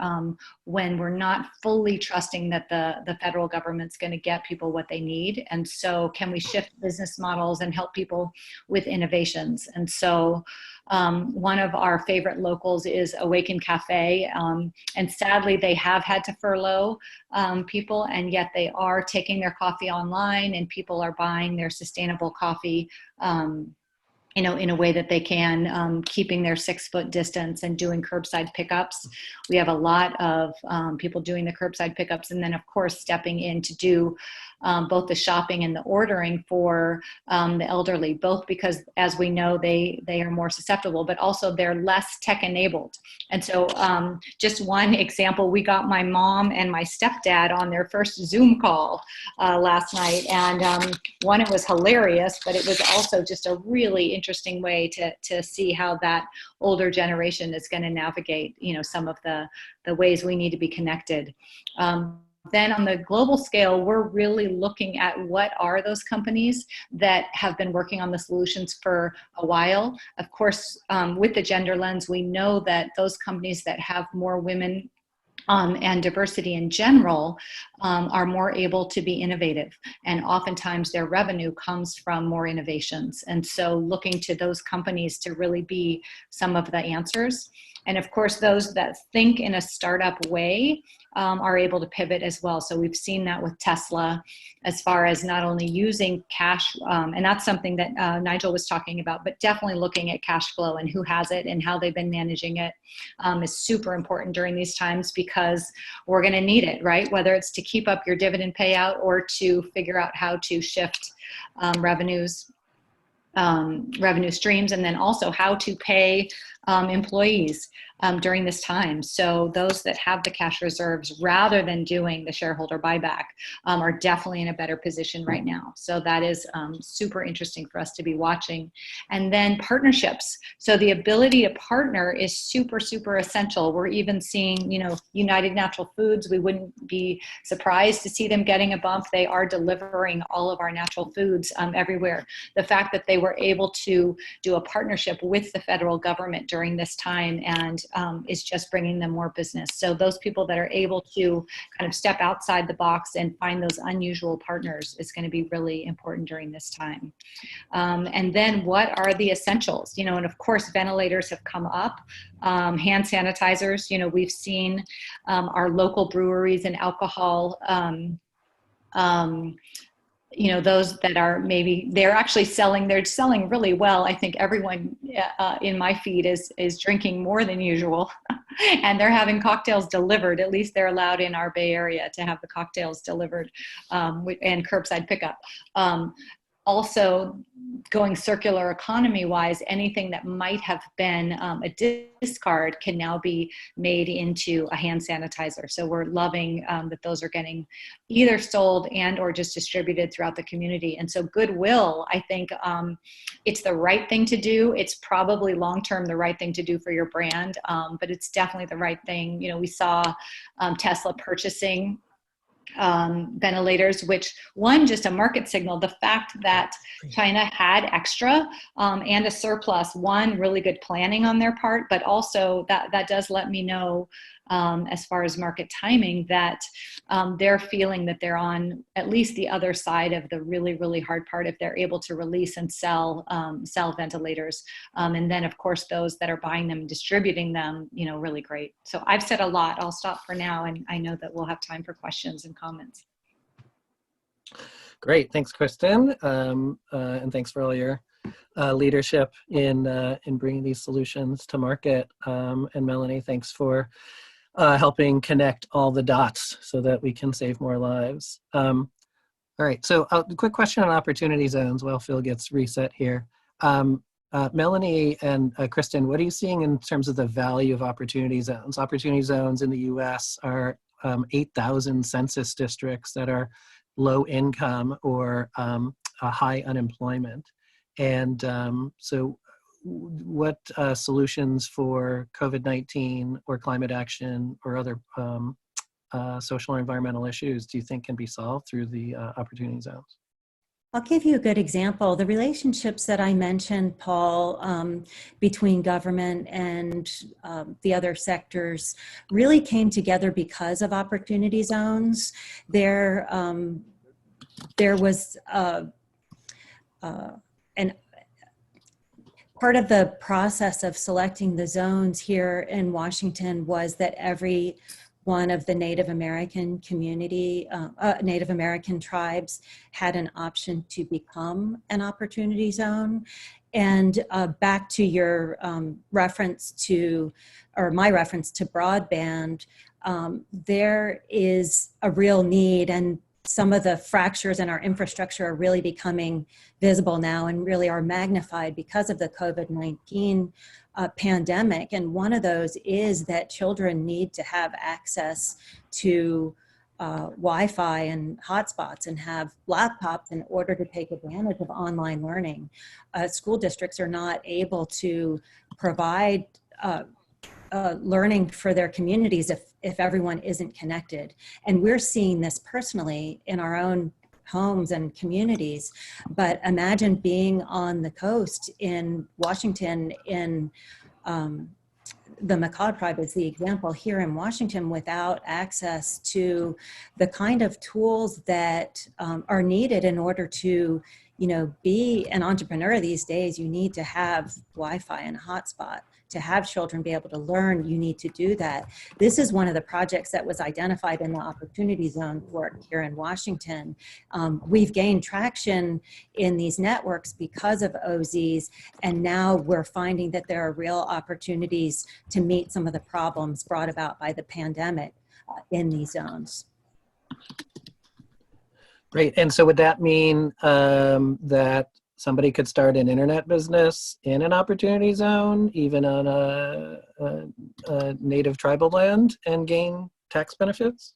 when we're not fully trusting that the federal government's going to get people what they need. And so can we shift business models and help people with innovations? And so one of our favorite locals is Awaken Cafe, and sadly they have had to furlough people, and yet they are taking their coffee online, and people are buying their sustainable coffee in a way that they can, keeping their 6-foot distance and doing curbside pickups. We have a lot of people doing the curbside pickups, and then of course stepping in to do both the shopping and the ordering for the elderly, both because, as we know, they are more susceptible, but also they're less tech enabled. And so just one example, we got my mom and my stepdad on their first Zoom call last night, and one, it was hilarious, but it was also just a really interesting way to see how that older generation is going to navigate, some of the ways we need to be connected. Then on the global scale, we're really looking at what are those companies that have been working on the solutions for a while. Of course, with the gender lens, we know that those companies that have more women and diversity in general are more able to be innovative, and oftentimes their revenue comes from more innovations. And so looking to those companies to really be some of the answers. And of course, those that think in a startup way are able to pivot as well. So we've seen that with Tesla, as far as not only using cash, and that's something that Nigel was talking about, but definitely looking at cash flow and who has it and how they've been managing it is super important during these times, because we're going to need it, right? Whether it's to keep up your dividend payout or to figure out how to shift revenue streams, and then also how to pay employees during this time. So those that have the cash reserves, rather than doing the shareholder buyback, are definitely in a better position right now. So that is super interesting for us to be watching. And then partnerships. So the ability to partner is super, super essential. We're even seeing, United Natural Foods, we wouldn't be surprised to see them getting a bump. They are delivering all of our natural foods everywhere. The fact that they were able to do a partnership with the federal government during this time and is just bringing them more business. So those people that are able to kind of step outside the box and find those unusual partners is going to be really important during this time. And then what are the essentials? And of course, ventilators have come up, hand sanitizers. We've seen our local breweries and alcohol those that are maybe they're selling really well. I think everyone in my feed is drinking more than usual and they're having cocktails delivered. At least they're allowed in our Bay Area to have the cocktails delivered and curbside pickup. Also, going circular economy wise, anything that might have been a discard can now be made into a hand sanitizer. So we're loving that those are getting either sold and or just distributed throughout the community. And so goodwill, I think it's the right thing to do. It's probably long-term the right thing to do for your brand, but it's definitely the right thing. We saw Tesla purchasing ventilators, which just a market signal, the fact that China had extra and a surplus, really good planning on their part, but also that does let me know as far as market timing, that they're feeling that they're on at least the other side of the really, really hard part if they're able to release and sell ventilators. And then, of course, those that are buying them and distributing them, you know, really great. So I've said a lot. I'll stop for now, and I know that we'll have time for questions and comments. Great, thanks, Kristen, and thanks for all your leadership in bringing these solutions to market. And Melanie, thanks for helping connect all the dots so that we can save more lives. All right, so a quick question on opportunity zones while Phil gets reset here. Melanie and Kristen, what are you seeing in terms of the value of opportunity zones? Opportunity zones in the US are 8,000 census districts that are low income or high unemployment. And so what solutions for COVID-19 or climate action or other social or environmental issues do you think can be solved through the opportunity zones? I'll give you a good example. The relationships that I mentioned, Paul, between government and the other sectors really came together because of opportunity zones. There was an part of the process of selecting the zones here in Washington was that every one of the Native American community, Native American tribes had an option to become an opportunity zone. And back to your reference to, or my reference to broadband, there is a real need, and some of the fractures in our infrastructure are really becoming visible now and really are magnified because of the COVID-19 pandemic. And one of those is that children need to have access to Wi-Fi and hotspots and have laptops in order to take advantage of online learning. School districts are not able to provide learning for their communities if everyone isn't connected. And we're seeing this personally in our own homes and communities. But imagine being on the coast in Washington, in the Makah tribe is the example here in Washington, without access to the kind of tools that are needed in order to, you know, be an entrepreneur these days. You need to have Wi-Fi and a hotspot. To have children be able to learn, you need to do that. This is one of the projects that was identified in the Opportunity Zone work here in Washington. We've gained traction in these networks because of OZs, and now we're finding that there are real opportunities to meet some of the problems brought about by the pandemic in these zones. Great, and so would that mean that somebody could start an internet business in an opportunity zone, even on a native tribal land, and gain tax benefits?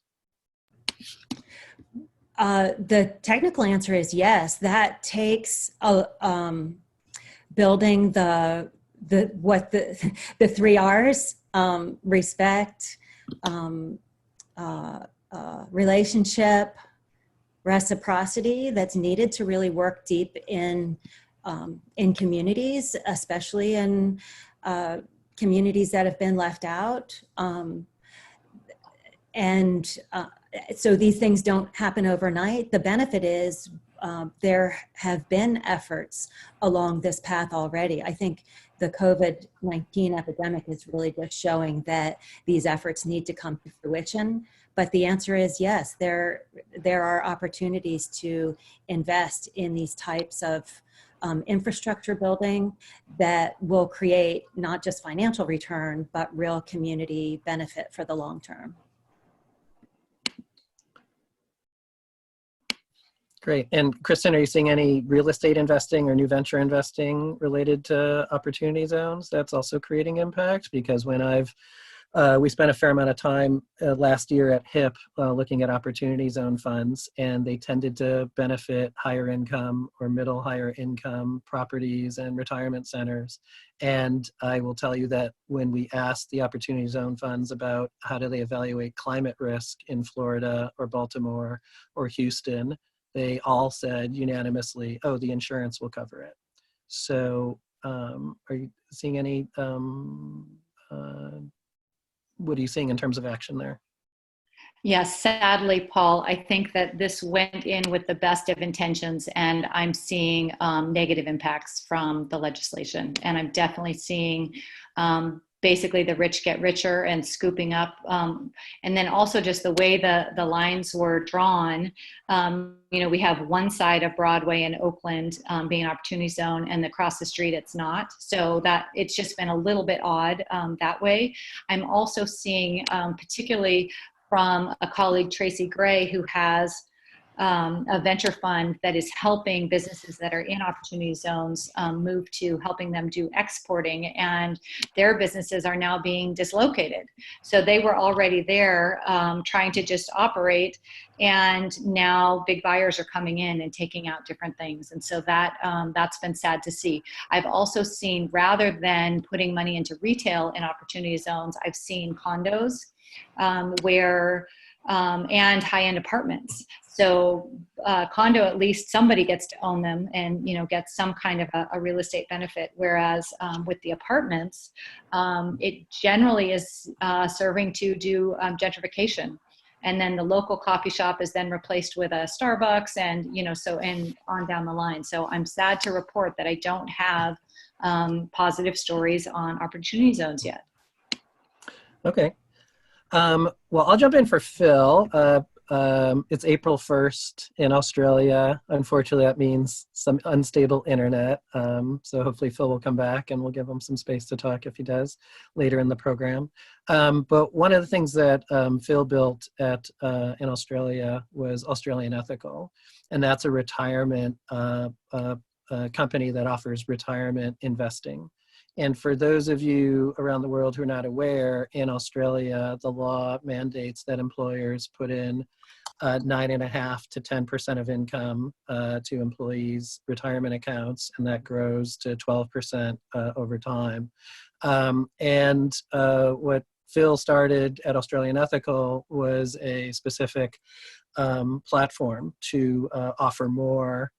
The technical answer is yes. That takes building the 3 R's: respect, relationship, reciprocity, that's needed to really work deep in communities, especially in communities that have been left out. So these things don't happen overnight. The benefit is there have been efforts along this path already. I think the COVID-19 epidemic is really just showing that these efforts need to come to fruition. But the answer is yes, there are opportunities to invest in these types of infrastructure building that will create not just financial return, but real community benefit for the long term. Great. And Kristen, are you seeing any real estate investing or new venture investing related to opportunity zones that's also creating impact? Because when we spent a fair amount of time last year at HIP looking at opportunity zone funds, and they tended to benefit higher income or middle higher income properties and retirement centers. And I will tell you that when we asked the opportunity zone funds about how do they evaluate climate risk in Florida or Baltimore or Houston, they all said unanimously, oh, the insurance will cover it. So are you seeing any what are you seeing in terms of action there? Yes, sadly, Paul, I think that this went in with the best of intentions, and I'm seeing negative impacts from the legislation. And I'm definitely seeing basically the rich get richer and scooping up. And then also just the way the lines were drawn. You know, we have one side of Broadway in Oakland being an opportunity zone, and across the street it's not. So that it's just been a little bit odd that way. I'm also seeing particularly from a colleague, Tracy Gray, who has a venture fund that is helping businesses that are in opportunity zones move to helping them do exporting, and their businesses are now being dislocated. So they were already there trying to just operate, and now big buyers are coming in and taking out different things. And so that that's been sad to see. I've also seen, rather than putting money into retail in opportunity zones, I've seen condos where and high-end apartments. So condo, at least somebody gets to own them and, you know, get some kind of a real estate benefit. Whereas with the apartments, it generally is serving to do gentrification. And then the local coffee shop is then replaced with a Starbucks, and, you know, so, and on down the line. So I'm sad to report that I don't have positive stories on opportunity zones yet. Okay. Well, I'll jump in for Phil. It's April 1st in Australia. Unfortunately, that means some unstable internet. So hopefully Phil will come back and we'll give him some space to talk if he does later in the program. But one of the things that Phil built at in Australia was Australian Ethical, and that's a retirement company that offers retirement investing. And for those of you around the world who are not aware, in Australia, the law mandates that employers put in 9.5% to 10% of income to employees' retirement accounts, and that grows to 12% over time. And what Phil started at Australian Ethical was a specific platform to offer more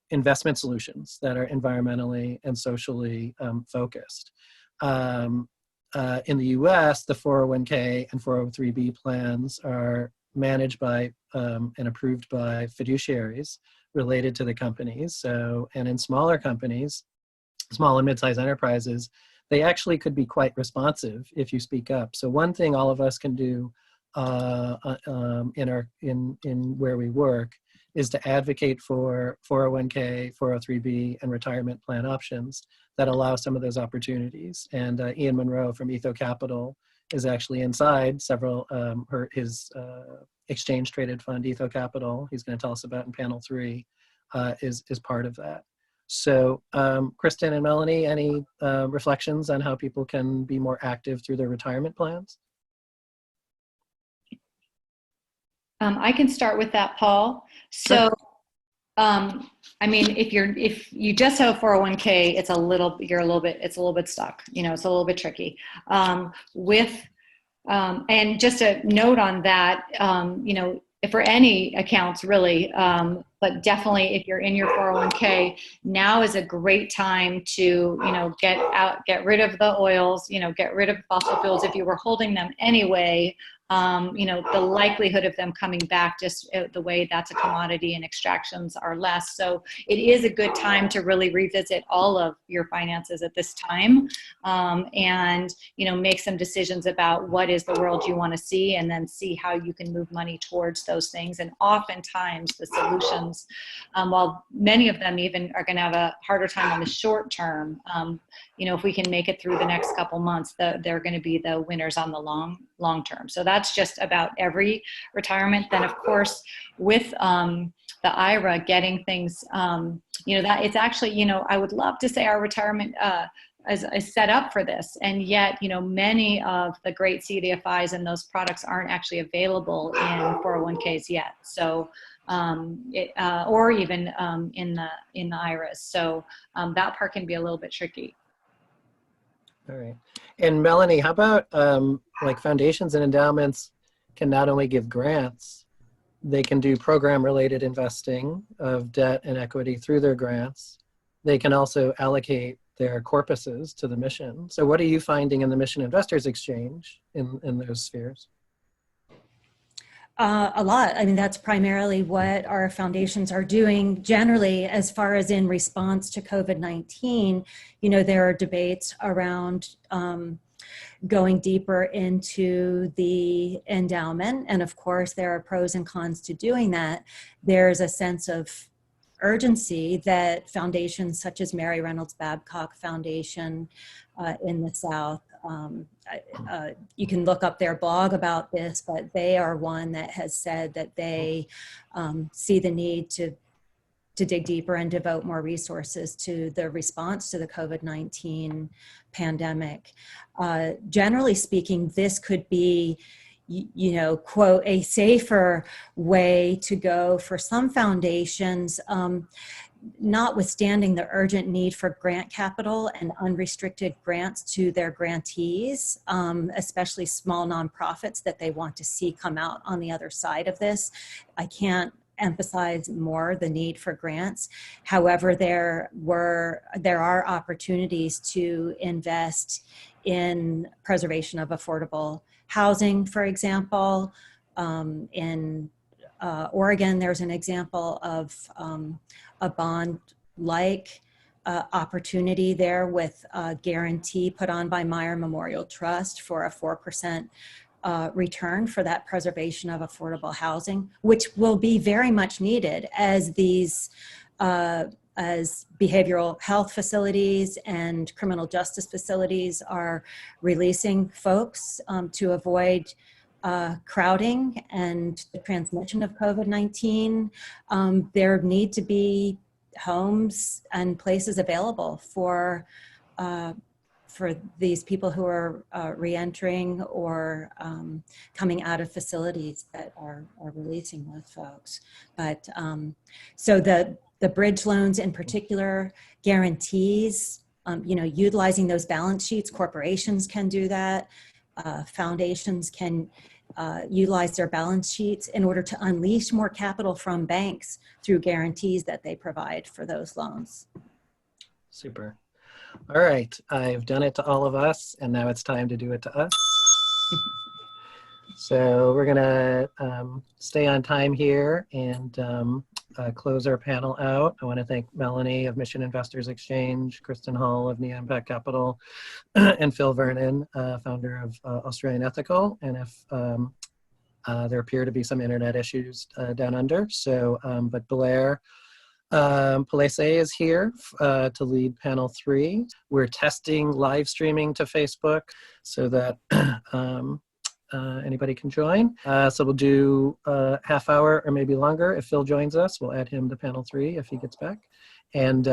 investment solutions that are environmentally and socially focused. In the US, the 401k and 403b plans are managed by and approved by fiduciaries related to the companies. So, and in smaller companies, small and mid-sized enterprises, they actually could be quite responsive if you speak up. So one thing all of us can do in where we work is to advocate for 401k, 403b, and retirement plan options that allow some of those opportunities. And Ian Monroe from Etho Capital is actually inside several, his exchange traded fund, Etho Capital, he's going to tell us about in panel 3, is part of that. So Kristen and Melanie, any reflections on how people can be more active through their retirement plans? I can start with that, Paul. So, I mean, if you just have 401k, it's a little bit stuck. You know, it's a little bit tricky. And just a note on that, you know, for any accounts really, but definitely if you're in your 401k, now is a great time to, you know, get rid of the oils, you know, get rid of fossil fuels. If you were holding them anyway, you know, the likelihood of them coming back, just the way that's a commodity and extractions are less. So it is a good time to really revisit all of your finances at this time, and, you know, make some decisions about what is the world you want to see, and then see how you can move money towards those things. And oftentimes the solutions, while many of them even are going to have a harder time on the short term, you know, if we can make it through the next couple months, they're going to be the winners on the long term. So that's just about every retirement. Then of course, with the IRA, getting things, you know, that it's actually, you know, I would love to say our retirement is set up for this, and yet, you know, many of the great CDFIs and those products aren't actually available in 401ks yet. So or even in the IRAs. So that part can be a little bit tricky. All right. And Melanie, how about like foundations and endowments can not only give grants, they can do program related investing of debt and equity through their grants. They can also allocate their corpuses to the mission. So what are you finding in the Mission Investors Exchange in those spheres? A lot. I mean, that's primarily what our foundations are doing generally as far as in response to COVID-19. You know, there are debates around going deeper into the endowment. And of course, there are pros and cons to doing that. There's a sense of urgency that foundations such as Mary Reynolds Babcock Foundation in the South, you can look up their blog about this, but they are one that has said that they see the need to dig deeper and devote more resources to the response to the COVID-19 pandemic. Generally speaking, this could be, you know, quote, a safer way to go for some foundations, notwithstanding the urgent need for grant capital and unrestricted grants to their grantees, especially small nonprofits that they want to see come out on the other side of this. I can't emphasize more the need for grants. However, there are opportunities to invest in preservation of affordable housing, for example. In Oregon, there's an example of a bond-like opportunity there with a guarantee put on by Meyer Memorial Trust for a 4% return for that preservation of affordable housing, which will be very much needed as these as behavioral health facilities and criminal justice facilities are releasing folks to avoid crowding and the transmission of COVID-19. There need to be homes and places available for these people who are reentering or coming out of facilities that are releasing those folks. But so the bridge loans in particular, guarantees, you know, utilizing those balance sheets, corporations can do that. Foundations can utilize their balance sheets in order to unleash more capital from banks through guarantees that they provide for those loans. Super. All right, I've done it to all of us, and now it's time to do it to us. So we're gonna stay on time here and close our panel out. I want to thank Melanie of Mission Investors Exchange, Kristen Hall of Neo Impact Capital, and Phil Vernon, founder of Australian Ethical. And if there appear to be some internet issues down under, so but Blair Palese is here to lead panel 3. We're testing live streaming to Facebook so that anybody can join. So we'll do a half hour or maybe longer. If Phil joins us, we'll add him to panel 3 if he gets back, and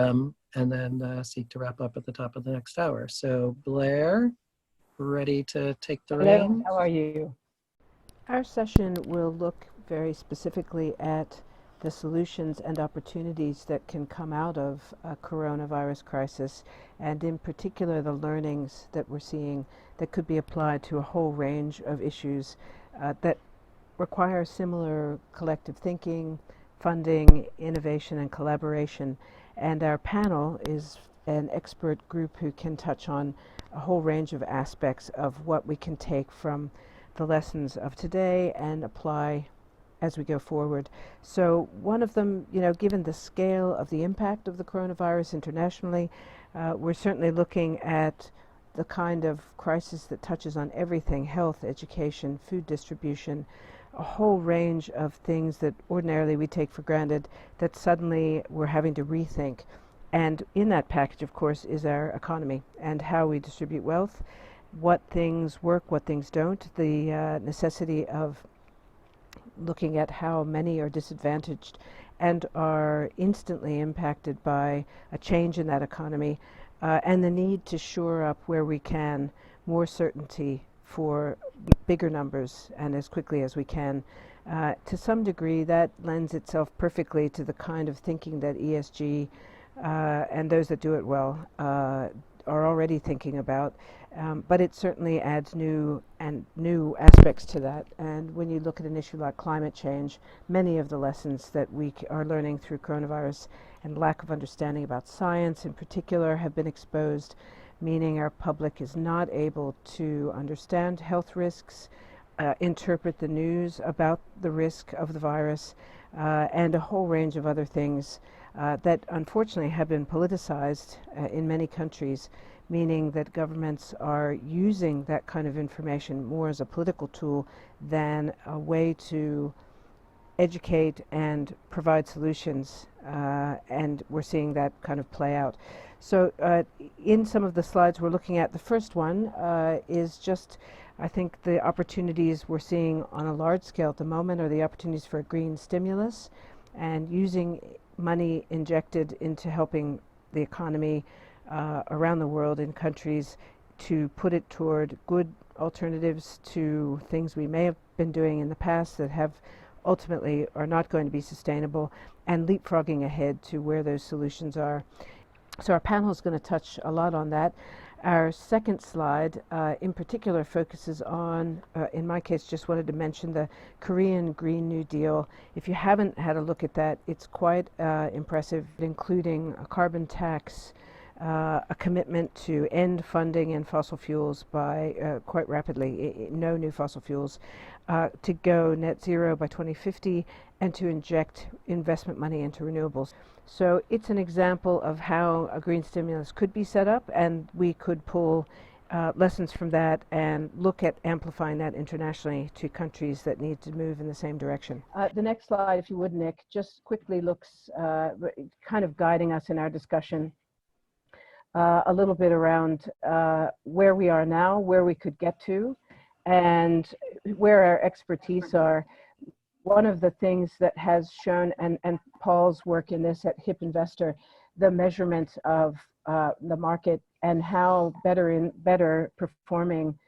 then seek to wrap up at the top of the next hour. So Blair, ready to take the reins? How are you? Our session will look very specifically at the solutions and opportunities that can come out of a coronavirus crisis, and in particular the learnings that we're seeing that could be applied to a whole range of issues that require similar collective thinking, funding, innovation, and collaboration. And our panel is an expert group who can touch on a whole range of aspects of what we can take from the lessons of today and apply as we go forward. So one of them, you know, given the scale of the impact of the coronavirus internationally, we're certainly looking at the kind of crisis that touches on everything: health, education, food distribution, a whole range of things that ordinarily we take for granted that suddenly we're having to rethink. And in that package, of course, is our economy and how we distribute wealth, what things work, what things don't, the necessity of looking at how many are disadvantaged and are instantly impacted by a change in that economy, and the need to shore up where we can more certainty for bigger numbers and as quickly as we can. To some degree, that lends itself perfectly to the kind of thinking that ESG and those that do it well are already thinking about, but it certainly adds new and new aspects to that. And when you look at an issue like climate change, many of the lessons that we are learning through coronavirus and lack of understanding about science in particular have been exposed, meaning our public is not able to understand health risks, interpret the news about the risk of the virus, and a whole range of other things that unfortunately have been politicized in many countries, meaning that governments are using that kind of information more as a political tool than a way to educate and provide solutions, and we're seeing that kind of play out. So in some of the slides we're looking at, the first one is just, I think, the opportunities we're seeing on a large scale at the moment are the opportunities for a green stimulus and using money injected into helping the economy around the world in countries to put it toward good alternatives to things we may have been doing in the past that have ultimately are not going to be sustainable, and leapfrogging ahead to where those solutions are. So our panel is going to touch a lot on that. Our second slide in particular focuses on, in my case, just wanted to mention the Korean Green New Deal. If you haven't had a look at that, it's quite impressive, including a carbon tax, a commitment to end funding in fossil fuels by quite rapidly, no new fossil fuels, to go net zero by 2050, and to inject investment money into renewables. So it's an example of how a green stimulus could be set up, and we could pull lessons from that and look at amplifying that internationally to countries that need to move in the same direction. The next slide, if you would, Nick, just quickly looks kind of guiding us in our discussion a little bit around where we are now, where we could get to, and where our expertise are. One of the things that has shown, and Paul's work in this at HIP Investor, the measurement of the market and how better performing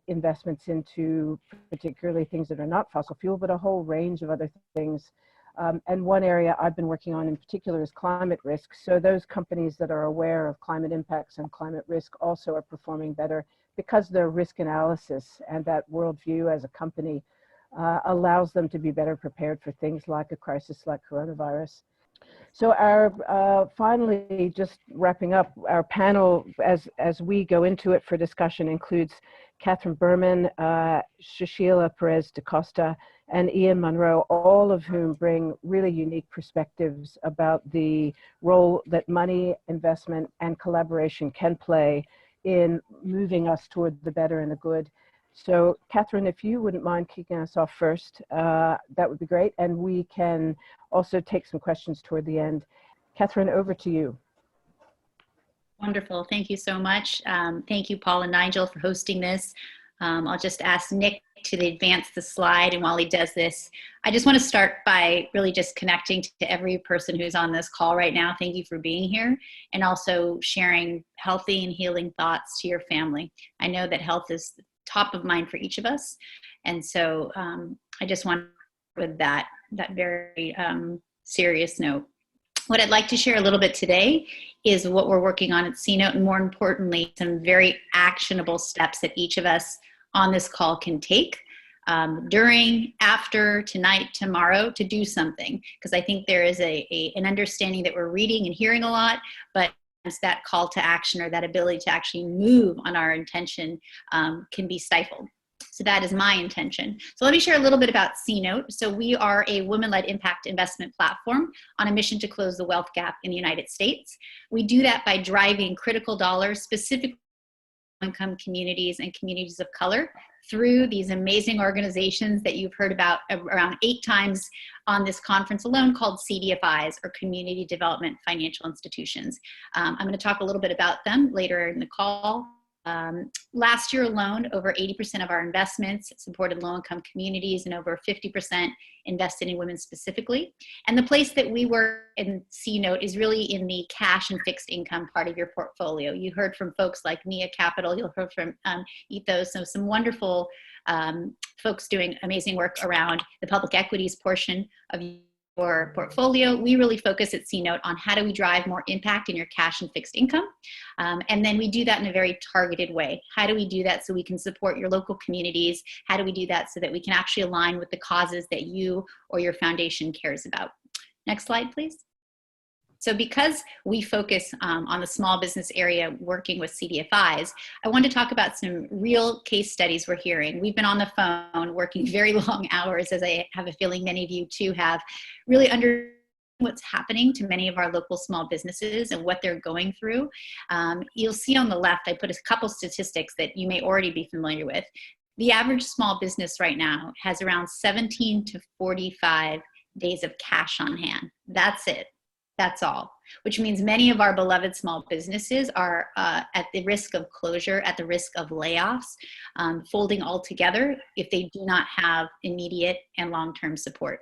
investments into particularly things that are not fossil fuel, but a whole range of other things. And one area I've been working on in particular is climate risk. So those companies that are aware of climate impacts and climate risk also are performing better because their risk analysis and that worldview as a company allows them to be better prepared for things like a crisis like coronavirus. So our finally, just wrapping up, our panel as we go into it for discussion includes Catherine Berman, Shashila Perez da Costa, and Ian Monroe, all of whom bring really unique perspectives about the role that money, investment, and collaboration can play in moving us toward the better and the good. So Catherine, if you wouldn't mind kicking us off first, that would be great. And we can also take some questions toward the end. Catherine, over to you. Wonderful. Thank you so much. Thank you, Paul and Nigel, for hosting this. I'll just ask Nick to advance the slide. And while he does this, I just want to start by really just connecting to every person who's on this call right now. Thank you for being here, and also sharing healthy and healing thoughts to your family. I know that health is top of mind for each of us. And so I just want with that very serious note. What I'd like to share a little bit today is what we're working on at C-Note, and more importantly, some very actionable steps that each of us on this call can take during, after, tonight, tomorrow, to do something. Because I think there is an understanding that we're reading and hearing a lot, but that call to action or that ability to actually move on our intention can be stifled. So that is my intention. So let me share a little bit about C-Note. So we are a women-led impact investment platform on a mission to close the wealth gap in the United States. We do that by driving critical dollars, specifically income communities and communities of color, through these amazing organizations that you've heard about around 8 times on this conference alone, called CDFIs, or Community Development Financial Institutions. I'm going to talk a little bit about them later in the call. Last year alone, over 80% of our investments supported low-income communities, and over 50% invested in women specifically. And the place that we work in C-Note is really in the cash and fixed income part of your portfolio. You heard from folks like Mia Capital, you'll hear from Ethos, so some wonderful folks doing amazing work around the public equities portion of your portfolio, we really focus at C-Note on how do we drive more impact in your cash and fixed income. And then we do that in a very targeted way. How do we do that so we can support your local communities? How do we do that so that we can actually align with the causes that you or your foundation cares about? Next slide, please. So because we focus on the small business area working with CDFIs, I want to talk about some real case studies we're hearing. We've been on the phone working very long hours, as I have a feeling many of you too have, really under what's happening to many of our local small businesses and what they're going through. You'll see on the left, I put a couple statistics that you may already be familiar with. The average small business right now has around 17 to 45 days of cash on hand. That's it. That's all, which means many of our beloved small businesses are at the risk of closure, at the risk of layoffs, folding all together if they do not have immediate and long-term support.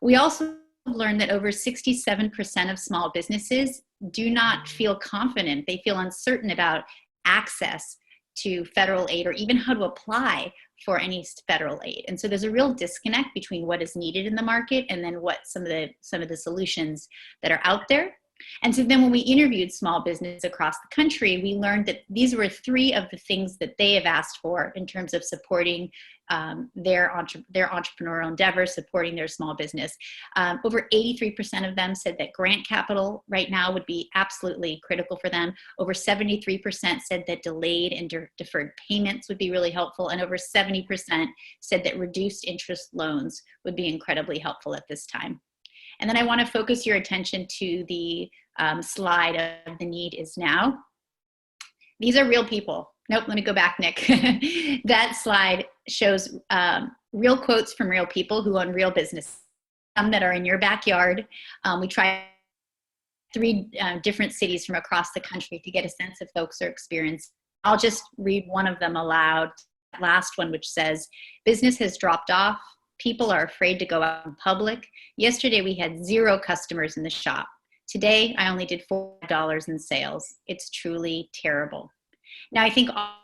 We also learned that over 67% of small businesses do not feel confident. They feel uncertain about access to federal aid or even how to apply for any federal aid. And so there's a real disconnect between what is needed in the market and then what some of the solutions that are out there. And so then when we interviewed small business across the country, we learned that these were 3 of the things that they have asked for in terms of supporting their entrepreneurial endeavors, supporting their small business. Over 83% of them said that grant capital right now would be absolutely critical for them. Over 73% said that delayed and deferred payments would be really helpful. And over 70% said that reduced interest loans would be incredibly helpful at this time. And then I want to focus your attention to the slide of the need is now. These are real people. Nope, let me go back, Nick. That slide shows real quotes from real people who own real business, some that are in your backyard. We tried 3 different cities from across the country to get a sense of folks' experience. I'll just read one of them aloud. Last one, which says, business has dropped off. People are afraid to go out in public. Yesterday, we had 0 customers in the shop. Today, I only did $4 in sales. It's truly terrible. Now, I think all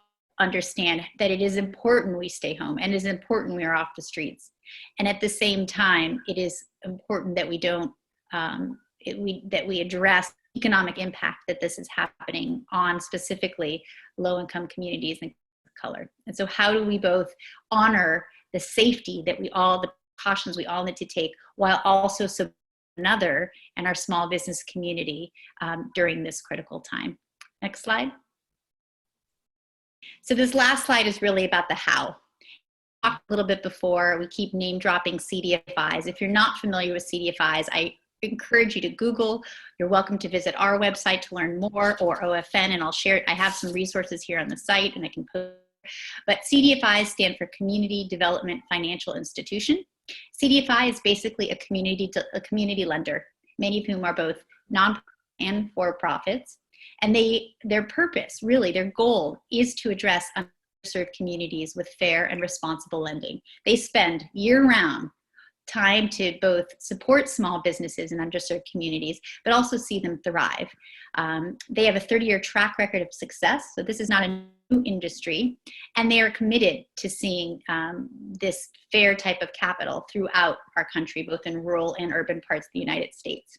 understand that it is important we stay home and it is important we are off the streets. And at the same time, it is important that we don't, that we address economic impact that this is happening on specifically low-income communities and color. And so how do we both honor the safety that the precautions we all need to take while also supporting another and our small business community during this critical time. Next slide. So this last slide is really about the how. I talked a little bit before, we keep name dropping CDFIs. If you're not familiar with CDFIs, I encourage you to Google. You're welcome to visit our website to learn more, or OFN, and I'll share it. I have some resources here on the site and I can post. But CDFIs stand for Community Development Financial Institution. CDFI is basically a community lender, many of whom are both non and for-profits. And their purpose, really, their goal is to address underserved communities with fair and responsible lending. They spend year-round time to both support small businesses in underserved communities, but also see them thrive. They have a 30-year track record of success, so this is not a new industry, and they are committed to seeing this fair type of capital throughout our country, both in rural and urban parts of the United States.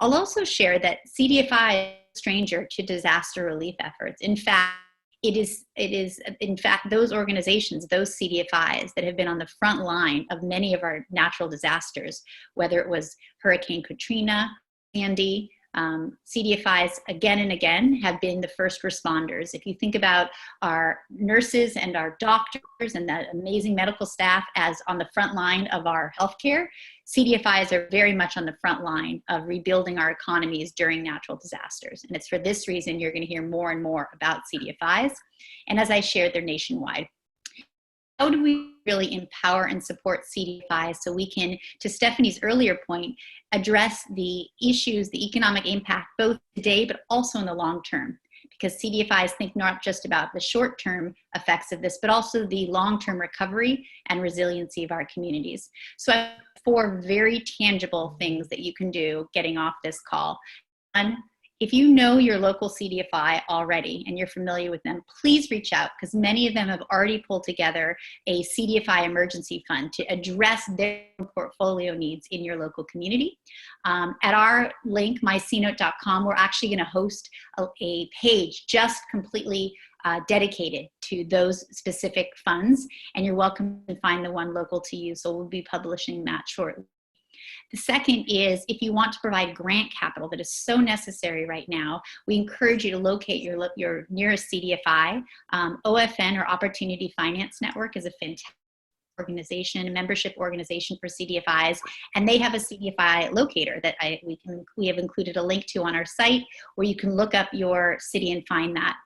I'll also share that CDFI is a stranger to disaster relief efforts. In fact, it is in fact those organizations, those CDFIs that have been on the front line of many of our natural disasters, whether it was Hurricane Katrina, Sandy, CDFIs again and again have been the first responders. If you think about our nurses and our doctors and that amazing medical staff as on the front line of our healthcare, CDFIs are very much on the front line of rebuilding our economies during natural disasters. And it's for this reason you're going to hear more and more about CDFIs. And as I shared, they're nationwide. How do we really empower and support CDFIs so we can, to Stephanie's earlier point, address the issues, the economic impact, both today, but also in the long term? Because CDFIs think not just about the short-term effects of this, but also the long-term recovery and resiliency of our communities. So I have 4 very tangible things that you can do getting off this call. One If you know your local CDFI already and you're familiar with them, please reach out, because many of them have already pulled together a CDFI emergency fund to address their portfolio needs in your local community. At our link, mycnote.com, we're actually going to host a page just completely dedicated to those specific funds, and you're welcome to find the one local to you. So we'll be publishing that shortly. The second is, if you want to provide grant capital that is so necessary right now, we encourage you to locate your nearest CDFI. OFN, or Opportunity Finance Network, is a fantastic organization, a membership organization for CDFIs, and they have a CDFI locator that we have included a link to on our site, where you can look up your city and find that.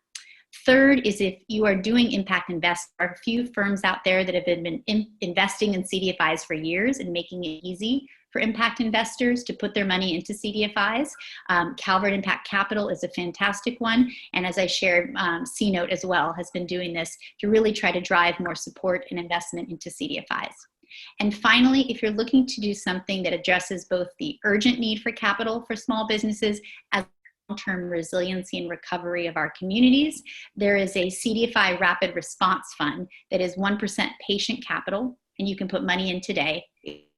Third is, if you are doing impact invest, there are a few firms out there that have been investing in CDFIs for years and making it easy for impact investors to put their money into CDFIs. Calvert Impact Capital is a fantastic one. And as I shared, CNote as well has been doing this to really try to drive more support and investment into CDFIs. And finally, if you're looking to do something that addresses both the urgent need for capital for small businesses as long-term resiliency and recovery of our communities, there is a CDFI Rapid Response Fund that is 1% patient capital, and you can put money in today,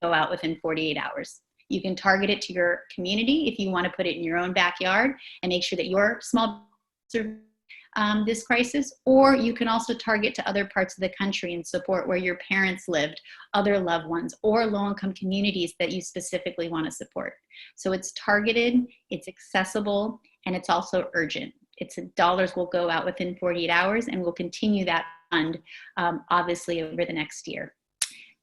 go out within 48 hours. You can target it to your community if you want to put it in your own backyard and make sure that your small business this crisis, or you can also target to other parts of the country and support where your parents lived, other loved ones, or low-income communities that you specifically want to support. So it's targeted, it's accessible, and it's also urgent. Its dollars will go out within 48 hours, and we'll continue that fund obviously over the next year.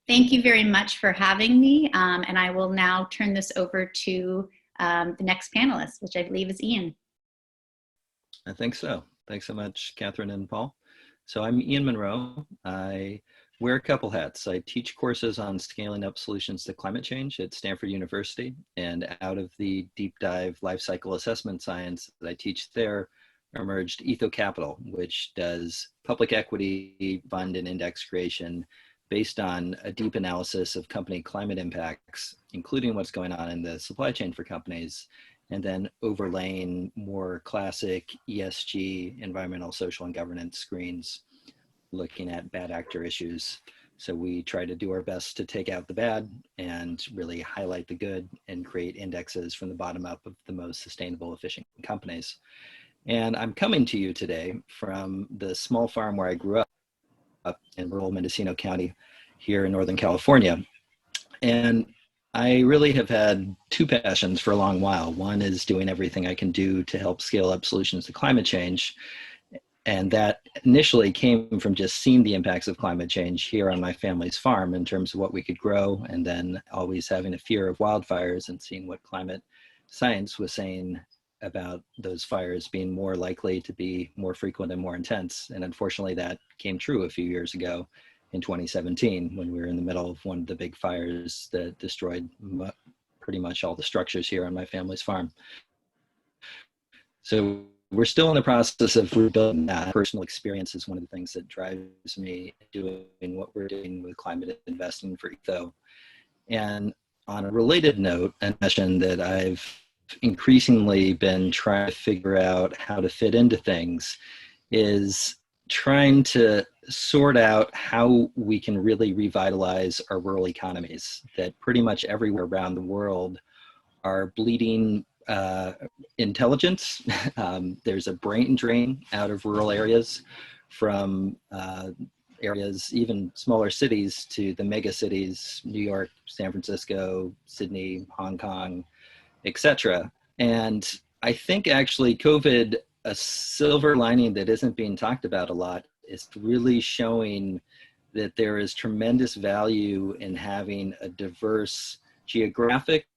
Thank you very much for having me, and I will now turn this over to the next panelist, which I believe is Ian. I think so. Thanks so much, Catherine and Paul. So I'm Ian Monroe. I wear a couple hats. I teach courses on scaling up solutions to climate change at Stanford University, and out of the deep dive life cycle assessment science that I teach there emerged Etho Capital, which does public equity fund and index creation based on a deep analysis of company climate impacts, including what's going on in the supply chain for companies, and then overlaying more classic ESG, environmental, social, and governance screens, looking at bad actor issues. So we try to do our best to take out the bad and really highlight the good and create indexes from the bottom up of the most sustainable, efficient companies. And I'm coming to you today from the small farm where I grew up in rural Mendocino County here in Northern California. And I really have had two passions for a long while. One is doing everything I can do to help scale up solutions to climate change. And that initially came from just seeing the impacts of climate change here on my family's farm in terms of what we could grow, and then always having a fear of wildfires and seeing what climate science was saying about those fires being more likely to be more frequent and more intense. And unfortunately, that came true a few years ago in 2017, when we were in the middle of one of the big fires that destroyed pretty much all the structures here on my family's farm. So we're still in the process of rebuilding that. Personal experience is one of the things that drives me doing what we're doing with climate investing for Etho. And on a related note, a mission that I've increasingly been trying to figure out how to fit into things is trying to sort out how we can really revitalize our rural economies that pretty much everywhere around the world are bleeding intelligence. There's a brain drain out of rural areas, from areas, even smaller cities, to the mega cities, New York, San Francisco, Sydney, Hong Kong, etc. And I think actually COVID, a silver lining that isn't being talked about a lot, is really showing that there is tremendous value in having a diverse geographic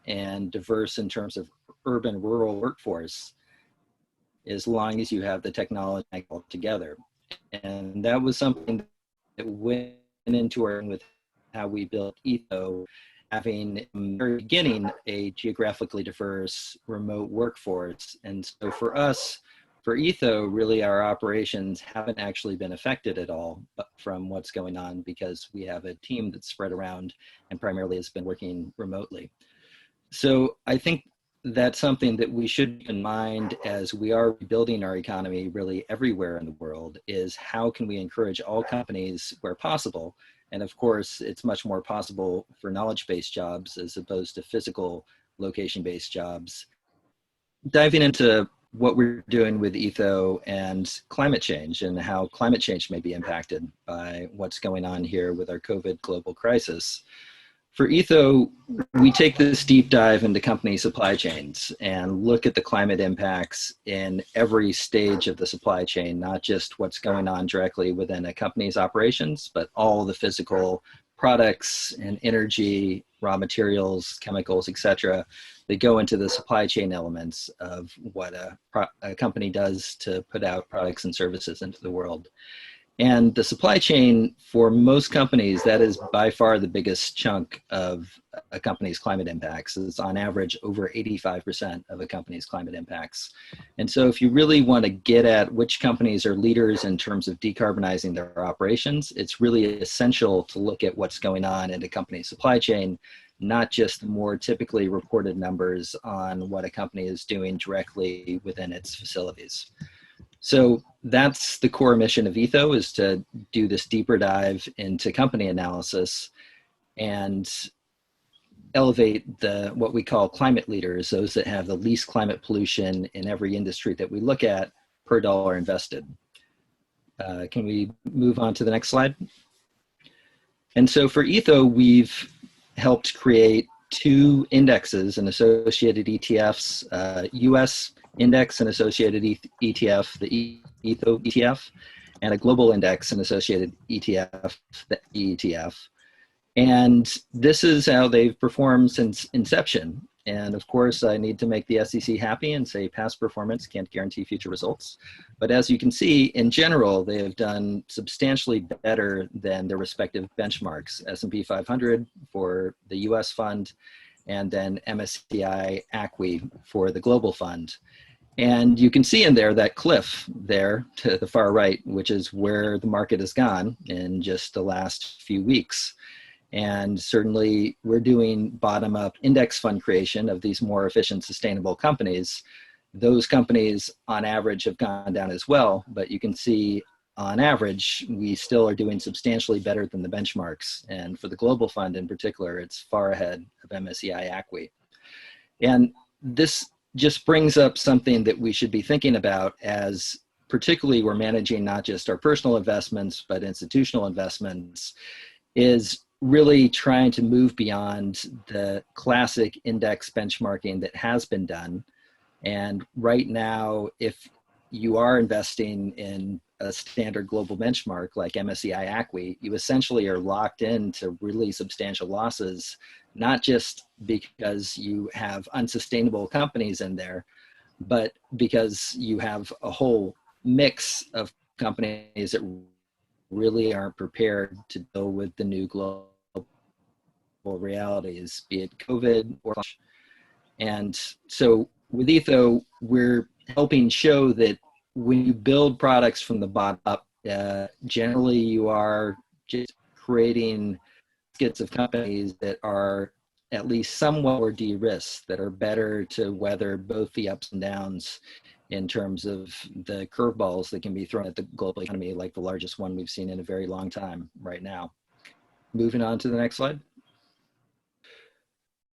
and diverse in terms of urban rural workforce, as long as you have the technology all together. And that was something that went into our, with how we built Etho, having from the very beginning a geographically diverse remote workforce. And so for us, for Etho, really our operations haven't actually been affected at all from what's going on, because we have a team that's spread around and primarily has been working remotely. So I think that's something that we should keep in mind as we are rebuilding our economy really everywhere in the world, is how can we encourage all companies where possible? And of course, it's much more possible for knowledge-based jobs as opposed to physical location-based jobs. Diving into what we're doing with ETHO and climate change and how climate change may be impacted by what's going on here with our COVID global crisis. For ETHO, we take this deep dive into company supply chains and look at the climate impacts in every stage of the supply chain, not just what's going on directly within a company's operations, but all the physical products and energy, raw materials, chemicals, etc., that go into the supply chain elements of what a company does to put out products and services into the world. And the supply chain, for most companies, that is by far the biggest chunk of a company's climate impacts. It's on average over 85% of a company's climate impacts. And so if you really want to get at which companies are leaders in terms of decarbonizing their operations, it's really essential to look at what's going on in a company's supply chain, not just the more typically reported numbers on what a company is doing directly within its facilities. So that's the core mission of ETHO, is to do this deeper dive into company analysis and elevate what we call climate leaders, those that have the least climate pollution in every industry that we look at per dollar invested. Can we move on to the next slide? And so for ETHO, we've helped create 2 indexes and associated ETFs, US index and associated ETF, the ETHO ETF, and a global index and associated ETF, the ETF. And this is how they've performed since inception. And of course, I need to make the SEC happy and say past performance can't guarantee future results. But as you can see, in general, they have done substantially better than their respective benchmarks, S&P 500 for the US fund, and then MSCI ACWI for the global fund. And you can see in there that cliff there to the far right, which is where the market has gone in just the last few weeks. And certainly we're doing bottom-up index fund creation of these more efficient, sustainable companies. Those companies on average have gone down as well, but you can see on average, we still are doing substantially better than the benchmarks. And for the global fund in particular, it's far ahead of MSCI ACWI. And this just brings up something that we should be thinking about, as particularly we're managing not just our personal investments, but institutional investments, is really trying to move beyond the classic index benchmarking that has been done. And right now, if you are investing in a standard global benchmark like MSCI ACWI, you essentially are locked into really substantial losses, not just because you have unsustainable companies in there, but because you have a whole mix of companies that really aren't prepared to deal with the new global realities, be it COVID or. And so with ETHO, we're helping show that when you build products from the bottom up, generally you are just creating baskets of companies that are at least somewhat more de-risked, that are better to weather both the ups and downs in terms of the curveballs that can be thrown at the global economy, like the largest one we've seen in a very long time right now. Moving on to the next slide.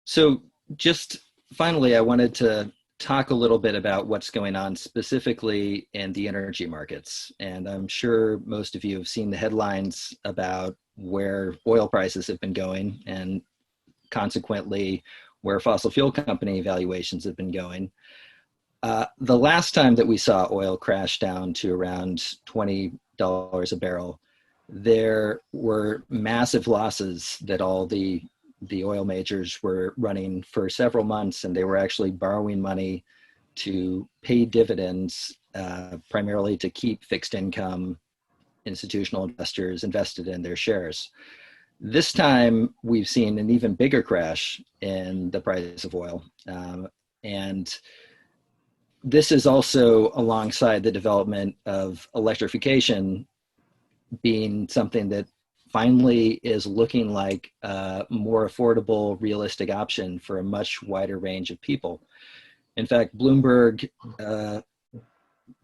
So just finally, I wanted to talk a little bit about what's going on specifically in the energy markets. And I'm sure most of you have seen the headlines about where oil prices have been going, and consequently where fossil fuel company valuations have been going. The last time that we saw oil crash down to around $20 a barrel, there were massive losses that all the oil majors were running for several months, and they were actually borrowing money to pay dividends, primarily to keep fixed income institutional investors invested in their shares. This time, we've seen an even bigger crash in the price of oil. And this is also alongside the development of electrification being something that finally is looking like a more affordable, realistic option for a much wider range of people. In fact, Bloomberg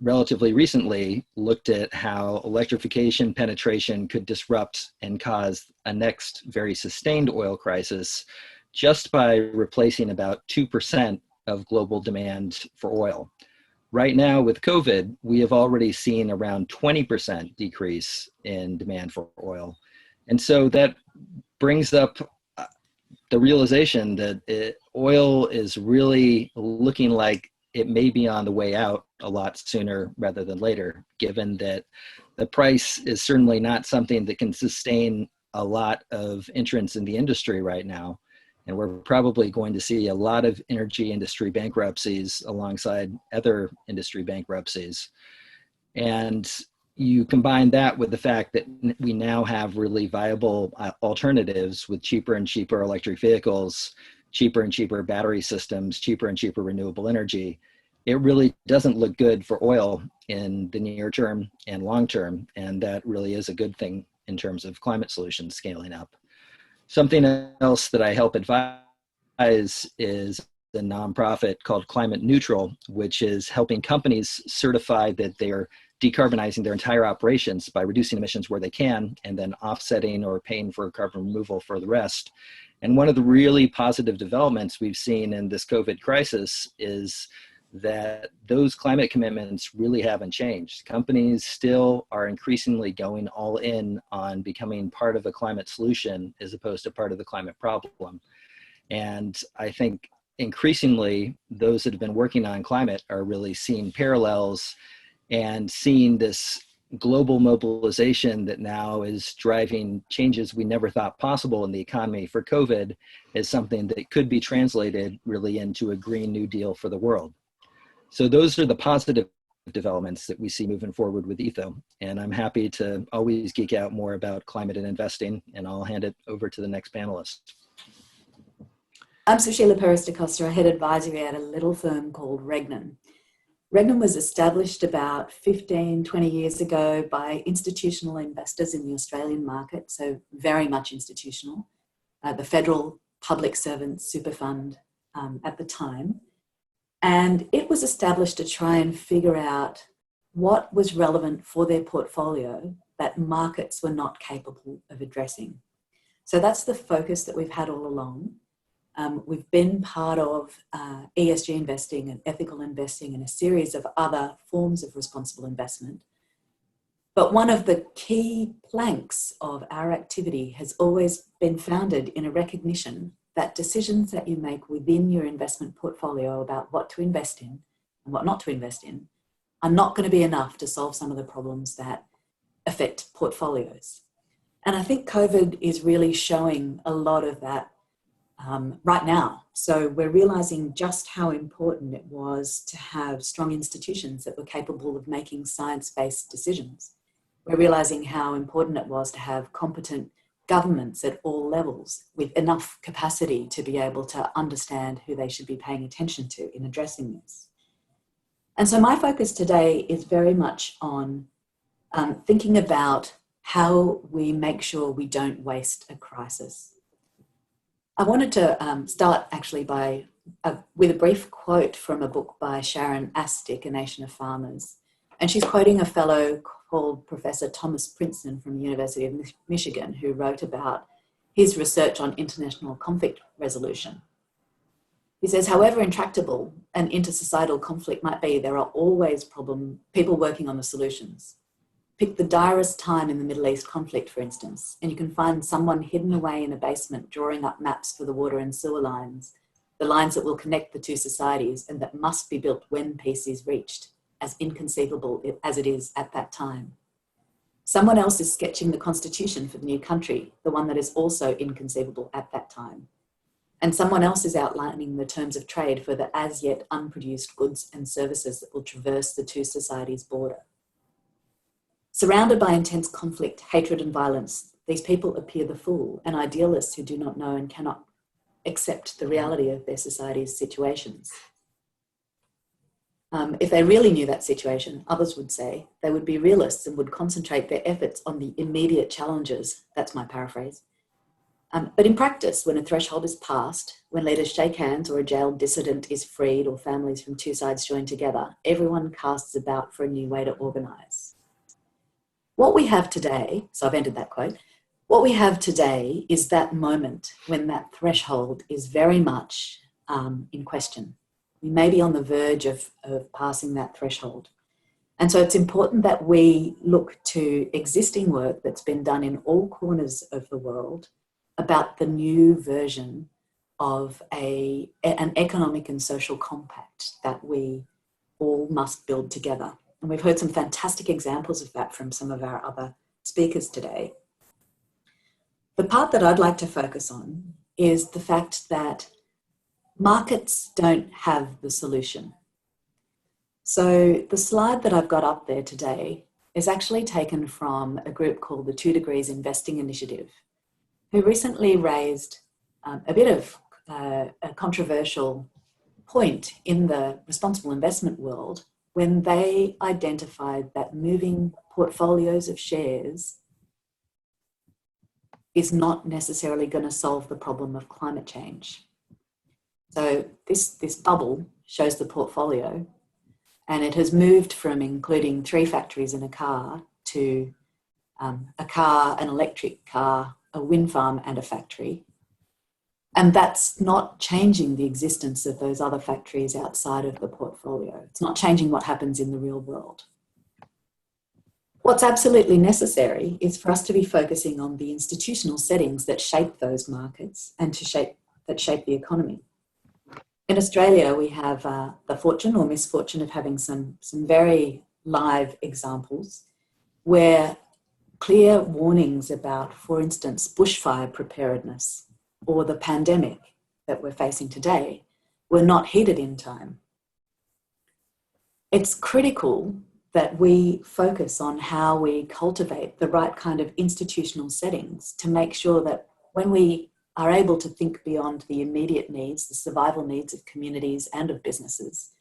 relatively recently looked at how electrification penetration could disrupt and cause a next very sustained oil crisis just by replacing about 2% of global demand for oil. Right now with COVID, we have already seen around 20% decrease in demand for oil. And so that brings up the realization that oil is really looking like it may be on the way out a lot sooner rather than later, given that the price is certainly not something that can sustain a lot of entrants in the industry right now. And we're probably going to see a lot of energy industry bankruptcies alongside other industry bankruptcies. And you combine that with the fact that we now have really viable alternatives with cheaper and cheaper electric vehicles, cheaper and cheaper battery systems, cheaper and cheaper renewable energy. It really doesn't look good for oil in the near term and long term. And that really is a good thing in terms of climate solutions scaling up. Something else that I help advise is the nonprofit called Climate Neutral, which is helping companies certify that they are decarbonizing their entire operations by reducing emissions where they can, and then offsetting or paying for carbon removal for the rest. And one of the really positive developments we've seen in this COVID crisis is that those climate commitments really haven't changed. Companies still are increasingly going all in on becoming part of a climate solution as opposed to part of the climate problem. And I think increasingly those that have been working on climate are really seeing parallels and seeing this global mobilization that now is driving changes we never thought possible in the economy for COVID as something that could be translated really into a Green New Deal for the world. So those are the positive developments that we see moving forward with ETHO. And I'm happy to always geek out more about climate and investing, and I'll hand it over to the next panelist. I'm Sushila Perez da Costa, head advisory at a little firm called Regnan. Regnan was established about 15, 20 years ago by institutional investors in the Australian market, so very much institutional, the Federal Public Servants Super Fund at the time. And it was established to try and figure out what was relevant for their portfolio that markets were not capable of addressing. So that's the focus that we've had all along. We've been part of ESG investing and ethical investing and a series of other forms of responsible investment. But one of the key planks of our activity has always been founded in a recognition that decisions that you make within your investment portfolio about what to invest in and what not to invest in are not going to be enough to solve some of the problems that affect portfolios. And I think COVID is really showing a lot of that right now. So we're realizing just how important it was to have strong institutions that were capable of making science-based decisions. We're realizing how important it was to have competent governments at all levels with enough capacity to be able to understand who they should be paying attention to in addressing this. And so my focus today is very much on thinking about how we make sure we don't waste a crisis. I wanted to start actually with a brief quote from a book by Sharon Astick, A Nation of Farmers. And she's quoting a fellow called Professor Thomas Princeton from the University of Michigan, who wrote about his research on international conflict resolution. He says, however intractable an intersocietal conflict might be, there are always people working on the solutions. Pick the direst time in the Middle East conflict, for instance, and you can find someone hidden away in a basement drawing up maps for the water and sewer lines, the lines that will connect the two societies and that must be built when peace is reached, as inconceivable as it is at that time. Someone else is sketching the constitution for the new country, the one that is also inconceivable at that time. And someone else is outlining the terms of trade for the as yet unproduced goods and services that will traverse the two societies' border. Surrounded by intense conflict, hatred and violence, these people appear the fool and idealists who do not know and cannot accept the reality of their society's situations. If they really knew that situation, others would say, they would be realists and would concentrate their efforts on the immediate challenges, that's my paraphrase, But in practice, when a threshold is passed, when leaders shake hands or a jailed dissident is freed or families from two sides join together, everyone casts about for a new way to organise. What we have today, so I've ended that quote, what we have today is that moment when that threshold is very much in question. We may be on the verge of passing that threshold. And so it's important that we look to existing work that's been done in all corners of the world about the new version of an economic and social compact that we all must build together. And we've heard some fantastic examples of that from some of our other speakers today. The part that I'd like to focus on is the fact that markets don't have the solution. So the slide that I've got up there today is actually taken from a group called the 2 Degrees Investing Initiative, who recently raised a bit of a controversial point in the responsible investment world when they identified that moving portfolios of shares is not necessarily going to solve the problem of climate change. So this bubble shows the portfolio, and it has moved from including 3 factories in a car to a car, an electric car, a wind farm and a factory. And that's not changing the existence of those other factories outside of the portfolio. It's not changing what happens in the real world. What's absolutely necessary is for us to be focusing on the institutional settings that shape those markets and that shape the economy. In Australia, we have the fortune or misfortune of having some very live examples where clear warnings about, for instance, bushfire preparedness or the pandemic that we're facing today were not heeded in time. It's critical that we focus on how we cultivate the right kind of institutional settings to make sure that when we are able to think beyond the immediate needs, the survival needs of communities and of businesses,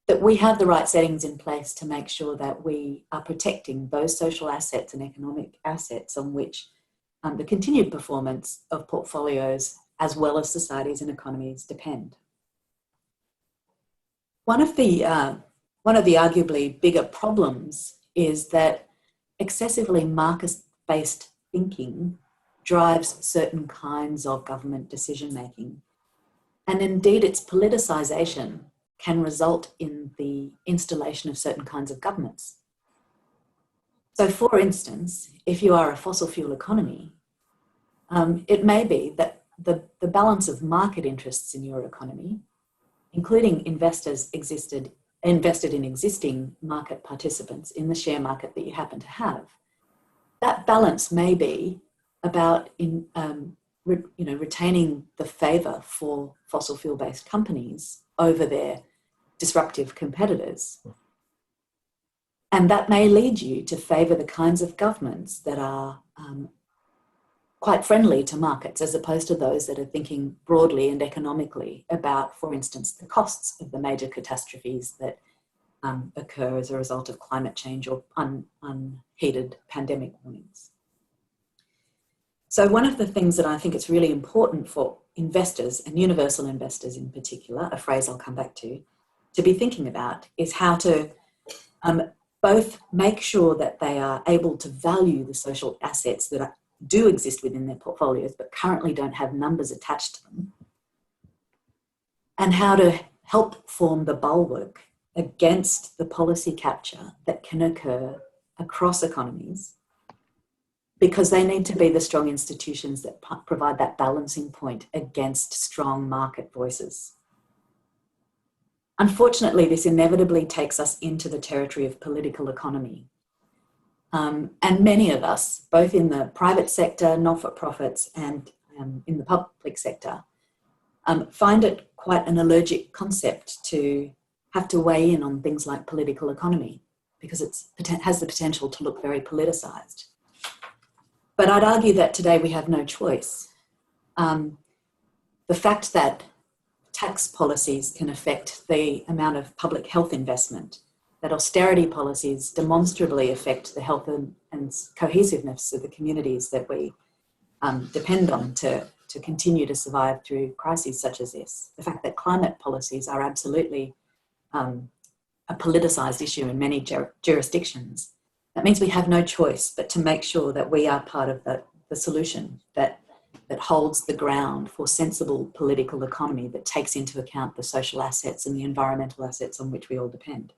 that we have the right settings in place to make sure that we are protecting those social assets and economic assets on which the continued performance of portfolios as well as societies and economies depend. One of the arguably bigger problems is that excessively market-based thinking drives certain kinds of government decision-making. And indeed, its politicisation can result in the installation of certain kinds of governments. So for instance, if you are a fossil fuel economy, it may be that the balance of market interests in your economy, including investors invested in existing market participants in the share market that you happen to have, that balance may be about retaining the favour for fossil fuel-based companies over their disruptive competitors. And that may lead you to favour the kinds of governments that are quite friendly to markets as opposed to those that are thinking broadly and economically about, for instance, the costs of the major catastrophes that occur as a result of climate change or unheeded pandemic warnings. So one of the things that I think is really important for investors and universal investors in particular, a phrase I'll come back to be thinking about is how to both make sure that they are able to value the social assets that do exist within their portfolios but currently don't have numbers attached to them, and how to help form the bulwark against the policy capture that can occur across economies, because they need to be the strong institutions that provide that balancing point against strong market voices. Unfortunately, this inevitably takes us into the territory of political economy. And many of us, both in the private sector, not-for-profits, and in the public sector, find it quite an allergic concept to have to weigh in on things like political economy, because it has the potential to look very politicised. But I'd argue that today we have no choice. The fact that tax policies can affect the amount of public health investment, that austerity policies demonstrably affect the health and cohesiveness of the communities that we depend on to continue to survive through crises such as this. The fact that climate policies are absolutely a politicized issue in many jurisdictions. That means we have no choice but to make sure that we are part of the solution that holds the ground for sensible political economy that takes into account the social assets and the environmental assets on which we all depend.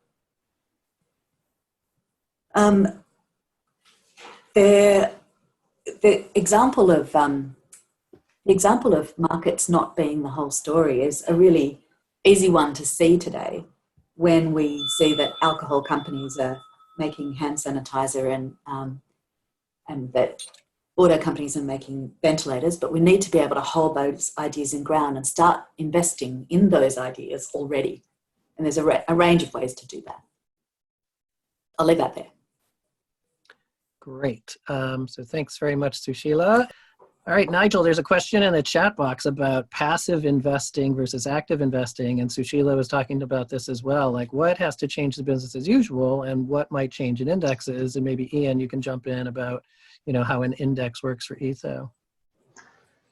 The example of markets not being the whole story is a really easy one to see today when we see that alcohol companies are making hand sanitizer and that auto companies are making ventilators, but we need to be able to hold those ideas in ground and start investing in those ideas already. And there's a range of ways to do that. I'll leave that there. Great. So thanks very much, Sushila. All right, Nigel, there's a question in the chat box about passive investing versus active investing. And Sushila was talking about this as well. Like, what has to change the business as usual and what might change in indexes? And maybe Ian, you can jump in about, how an index works for ETHO.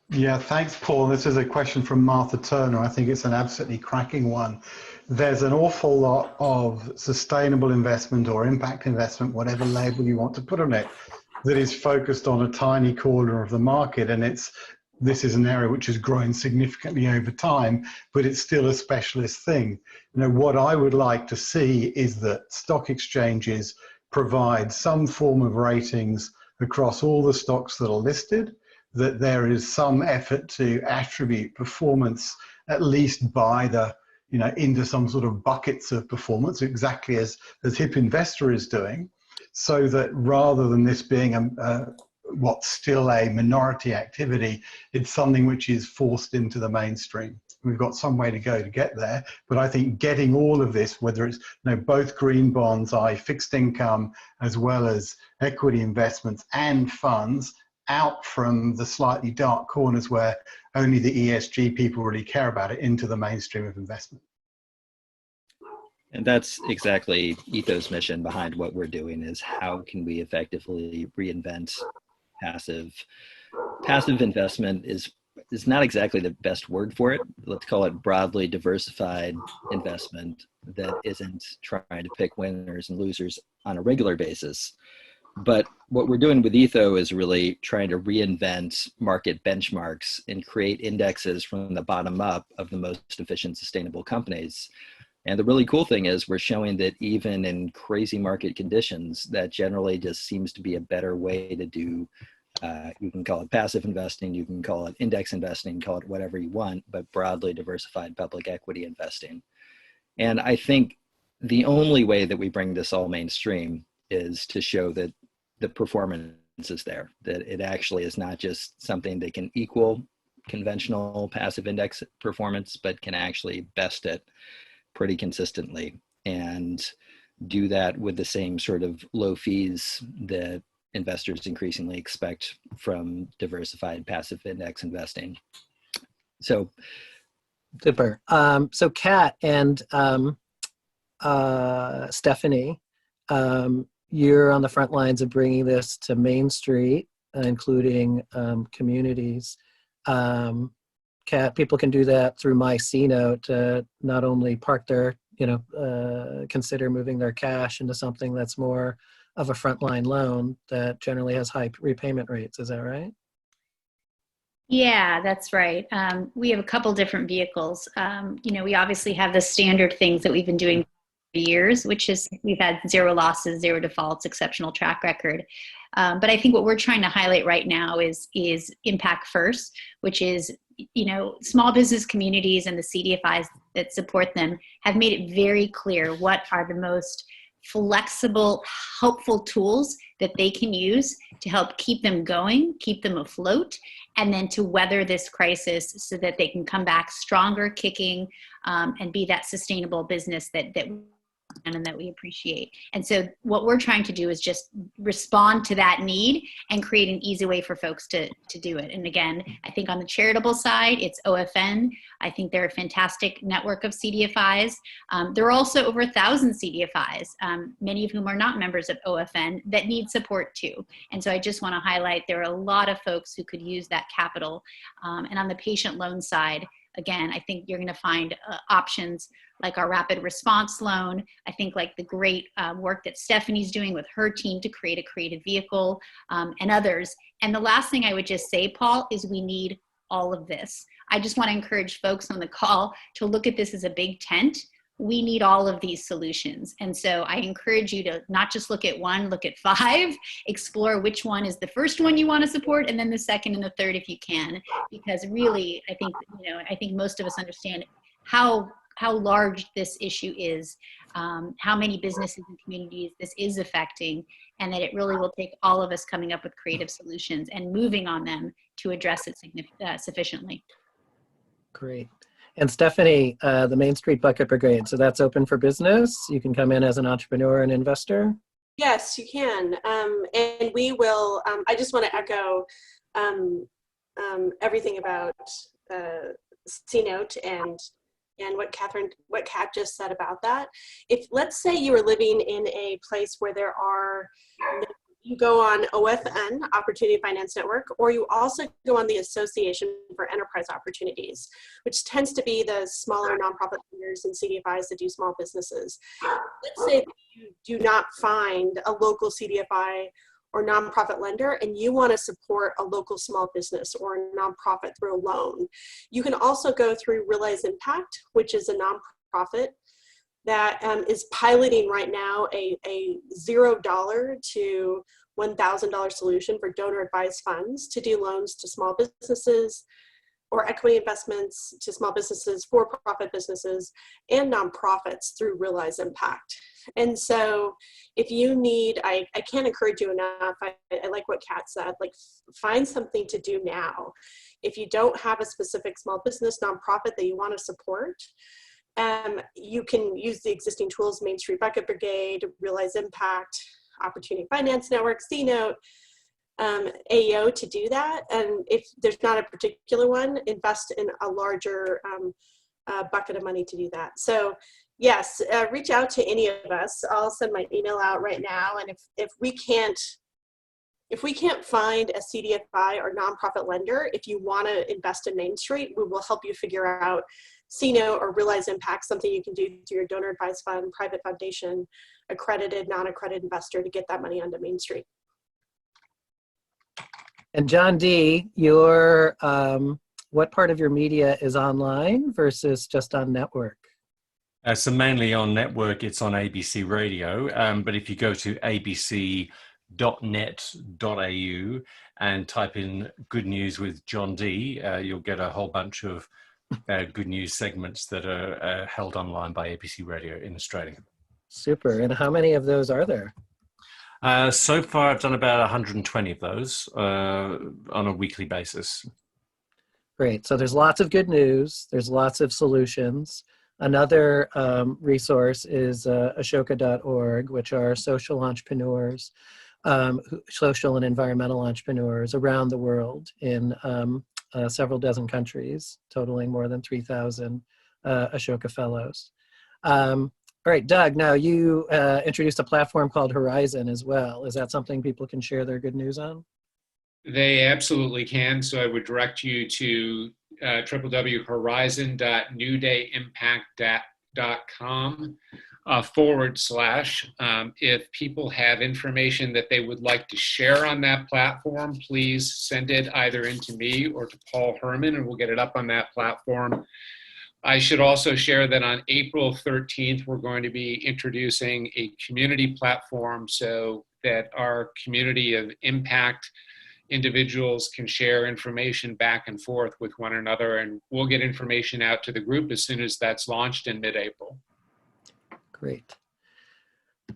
Yeah, thanks, Paul. This is a question from Martha Turner. I think it's an absolutely cracking one. There's an awful lot of sustainable investment or impact investment, whatever label you want to put on it, that is focused on a tiny corner of the market. And this is an area which has grown significantly over time, but it's still a specialist thing. What I would like to see is that stock exchanges provide some form of ratings across all the stocks that are listed, that there is some effort to attribute performance at least by into some sort of buckets of performance, exactly as HIP Investor is doing, so that rather than this being what's still a minority activity, it's something which is forced into the mainstream. We've got some way to go to get there, but I think getting all of this, whether it's both green bonds, fixed income, as well as equity investments and funds, out from the slightly dark corners where only the ESG people really care about it, into the mainstream of investment. And that's exactly ETHO's mission behind what we're doing, is how can we effectively reinvent passive. Passive investment is not exactly the best word for it. Let's call it broadly diversified investment that isn't trying to pick winners and losers on a regular basis. But what we're doing with ETHO is really trying to reinvent market benchmarks and create indexes from the bottom up of the most efficient, sustainable companies. And the really cool thing is we're showing that even in crazy market conditions, that generally just seems to be a better way to do. You can call it passive investing, you can call it index investing, call it whatever you want, but broadly diversified public equity investing. And I think the only way that we bring this all mainstream is to show that the performance is there, that it actually is not just something that can equal conventional passive index performance, but can actually best it pretty consistently and do that with the same sort of low fees that investors increasingly expect from diversified passive index investing. So super. So Kat and Stephanie, you're on the front lines of bringing this to Main Street, including communities. Kat, people can do that through my C-note to not only park their, consider moving their cash into something that's more of a frontline loan that generally has high repayment rates. Is that right? Yeah, that's right. We have a couple different vehicles. We obviously have the standard things that we've been doing for years, which is we've had 0 losses, 0 defaults, exceptional track record. But I think what we're trying to highlight right now is impact first, which is, small business communities and the CDFIs that support them have made it very clear what are the most flexible, helpful tools that they can use to help keep them going, keep them afloat, and then to weather this crisis so that they can come back stronger, kicking, and be that sustainable business that we appreciate. And so what we're trying to do is just respond to that need and create an easy way for folks to do it. And again, I think on the charitable side, it's OFN. I think they're a fantastic network of CDFIs. There are also over 1,000 CDFIs, many of whom are not members of OFN, that need support too. And so I just want to highlight there are a lot of folks who could use that capital. And on the patient loan side, again, I think you're going to find options like our rapid response loan. I think like the great work that Stephanie's doing with her team to create a creative vehicle, and others. And the last thing I would just say, Paul, is we need all of this. I just want to encourage folks on the call to look at this as a big tent. We need all of these solutions. And so I encourage you to not just look at one, look at 5, explore which one is the first one you want to support, and then the second and the third if you can. Because really, I think, I think most of us understand how large this issue is, how many businesses and communities this is affecting, and that it really will take all of us coming up with creative solutions and moving on them to address it sufficiently. Great. And Stephanie, the Main Street Bucket Brigade, so that's open for business. You can come in as an entrepreneur and investor. Yes, you can. And we will, I just want to echo everything about C-Note and what Kat just said about that. If, let's say you are living in a place where there are, you go on OFN, Opportunity Finance Network, or you also go on the Association for Enterprise Opportunities, which tends to be the smaller nonprofit leaders and CDFIs that do small businesses. Let's say you do not find a local CDFI or nonprofit lender and you want to support a local small business or a nonprofit through a loan. You can also go through Realize Impact, which is a nonprofit that is piloting right now a $0 to $1,000 solution for donor advised funds to do loans to small businesses or equity investments to small businesses, for-profit businesses, and nonprofits through Realize Impact. And so if you need, I can't encourage you enough, I like what Kat said, like find something to do now. If you don't have a specific small business, nonprofit that you want to support, you can use the existing tools, Main Street Bucket Brigade, Realize Impact, Opportunity Finance Network, C-Note, AEO to do that. And if there's not a particular one, invest in a larger bucket of money to do that. So yes, reach out to any of us. I'll send my email out right now. And if we can't find a CDFI or nonprofit lender, if you want to invest in Main Street, we will help you figure out C-Note or Realize Impact, something you can do through your donor advised fund, private foundation, accredited, non-accredited investor to get that money onto Main Street. And John D., your what part of your media is online versus just on network? So mainly on network, it's on ABC Radio. But if you go to abc.net.au and type in Good News with John D., you'll get a whole bunch of good news segments that are held online by ABC Radio in Australia. Super. And how many of those are there? So far, I've done about 120 of those on a weekly basis. Great. So there's lots of good news. There's lots of solutions. Another resource is ashoka.org, which are social entrepreneurs, social and environmental entrepreneurs around the world in several dozen countries, totaling more than 3,000 Ashoka Fellows. All right, Doug, now you introduced a platform called Horizon as well. Is that something people can share their good news on? They absolutely can. So I would direct you to www.horizon.newdayimpact.com / if people have information that they would like to share on that platform, please send it either into me or to Paul Herman, and we'll get it up on that platform. I should also share that on April 13th, we're going to be introducing a community platform so that our community of impact individuals can share information back and forth with one another, and we'll get information out to the group as soon as that's launched in mid-April. Great.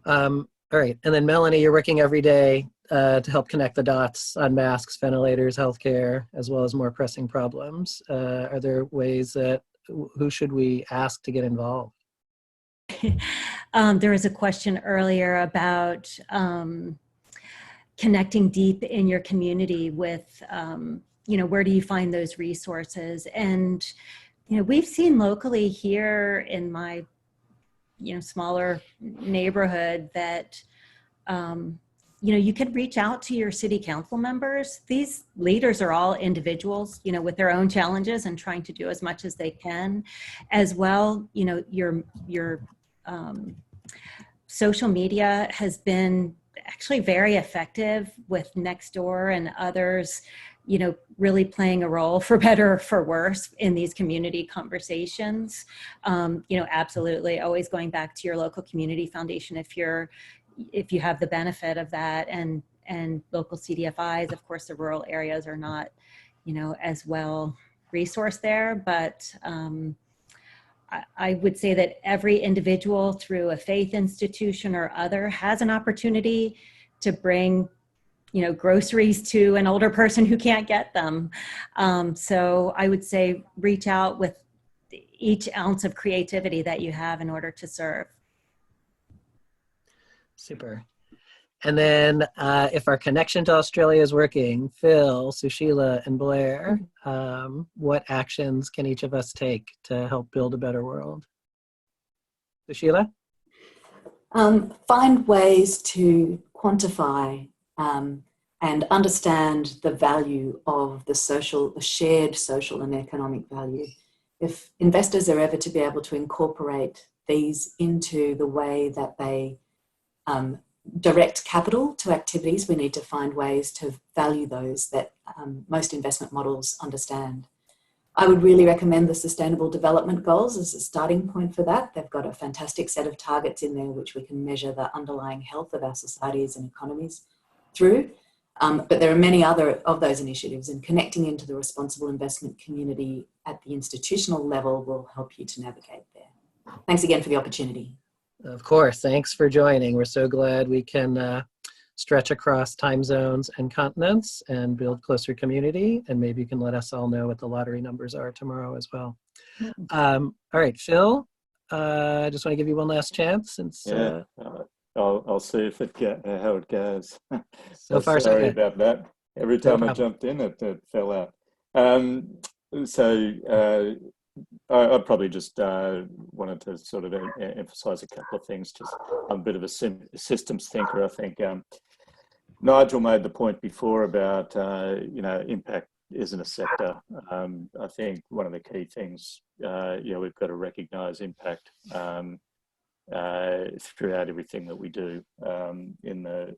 All right, and then Melanie, you're working every day to help connect the dots on masks, ventilators, healthcare, as well as more pressing problems. Are there ways that, who should we ask to get involved? There was a question earlier about connecting deep in your community with, you know, where do you find those resources? And, you know, we've seen locally here in my, you know, smaller neighborhood that, you know, you could reach out to your city council members. These leaders are all individuals, you know, with their own challenges and trying to do as much as they can. As well, you know, your social media has been actually very effective with Nextdoor and others, you know, really playing a role for better or for worse in these community conversations. You know, absolutely always going back to your local community foundation if you have the benefit of that, and local CDFIs. Of course, the rural areas are not, you know, as well resourced there, but I would say that every individual through a faith institution or other has an opportunity to bring, you know, groceries to an older person who can't get them. So I would say reach out with each ounce of creativity that you have in order to serve. Super. And then if our connection to Australia is working, Phil, Sushila, and Blair, what actions can each of us take to help build a better world? Sushila? Find ways to quantify and understand the value of the shared social and economic value. If investors are ever to be able to incorporate these into the way that they direct capital to activities, we need to find ways to value those that most investment models understand. I would really recommend the Sustainable Development Goals as a starting point for that. They've got a fantastic set of targets in there which we can measure the underlying health of our societies and economies through. But there are many other of those initiatives, and connecting into the responsible investment community at the institutional level will help you to navigate there. Thanks again for the opportunity. Of course, thanks for joining. We're so glad we can stretch across time zones and continents and build closer community. And maybe you can let us all know what the lottery numbers are tomorrow as well. All right, Phil, I just want to give you one last chance since. Yeah, I'll see if how it goes. So far, sorry so good. about that. Every time I jumped in, it fell out. I probably just wanted to sort of emphasize a couple of things. Just I'm a bit of a systems thinker. I think Nigel made the point before about you know, impact isn't a sector. I think one of the key things, you know, we've got to recognise impact throughout everything that we do in the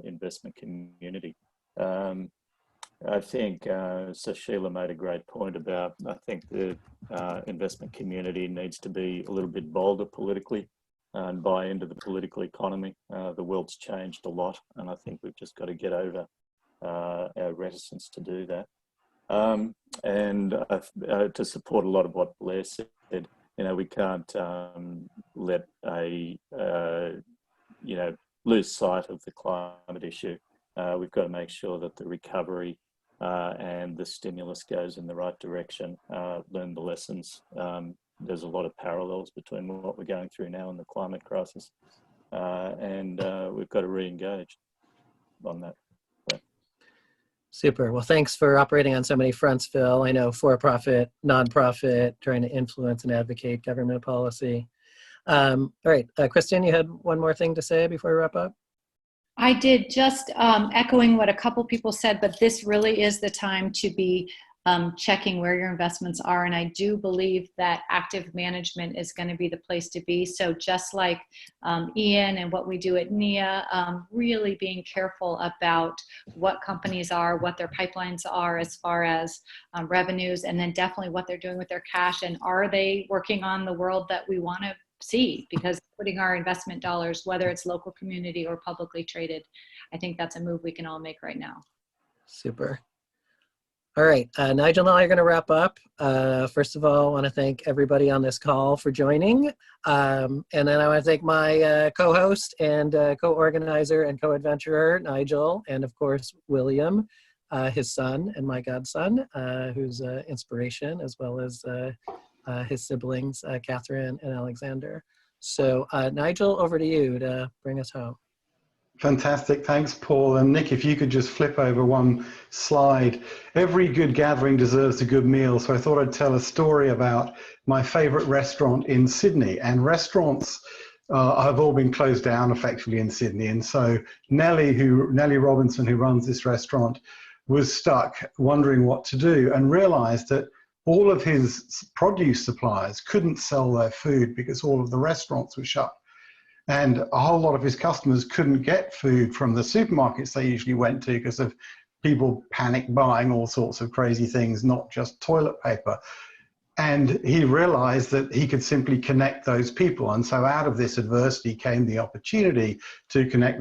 investment community. I think Sushila made a great point about, I think the investment community needs to be a little bit bolder politically and buy into the political economy. The world's changed a lot, and I think we've just got to get over our reticence to do that. And to support a lot of what Blair said, you know, we can't let you know, lose sight of the climate issue. We've got to make sure that the recovery and the stimulus goes in the right direction, learn the lessons. There's a lot of parallels between what we're going through now and the climate crisis. And we've got to re-engage on that. Super. Well, thanks for operating on so many fronts, Phil. I know for-profit, nonprofit, trying to influence and advocate government policy. All right, Kristen, you had one more thing to say before we wrap up? I did, just echoing what a couple people said, but this really is the time to be checking where your investments are. And I do believe that active management is going to be the place to be. So just like Ian and what we do at NIA, really being careful about what companies are, what their pipelines are as far as revenues, and then definitely what they're doing with their cash. And are they working on the world that we want to see? Because putting our investment dollars, whether it's local community or publicly traded, I think that's a move we can all make right now. Super. All right, Nigel and I are going to wrap up. First of all, I want to thank everybody on this call for joining. And then I want to thank my co-host and co-organizer and co-adventurer, Nigel, and of course, William, his son and my godson, who's inspiration, as well as his siblings, Catherine and Alexander. So Nigel, over to you to bring us home. Fantastic. Thanks, Paul. And Nick, if you could just flip over one slide. Every good gathering deserves a good meal. So I thought I'd tell a story about my favorite restaurant in Sydney. And restaurants have all been closed down effectively in Sydney. And so Nellie Robinson, who runs this restaurant, was stuck wondering what to do and realized that all of his produce suppliers couldn't sell their food because all of the restaurants were shut. And a whole lot of his customers couldn't get food from the supermarkets they usually went to because of people panic buying all sorts of crazy things, not just toilet paper. And he realized that he could simply connect those people. And so out of this adversity came the opportunity to connect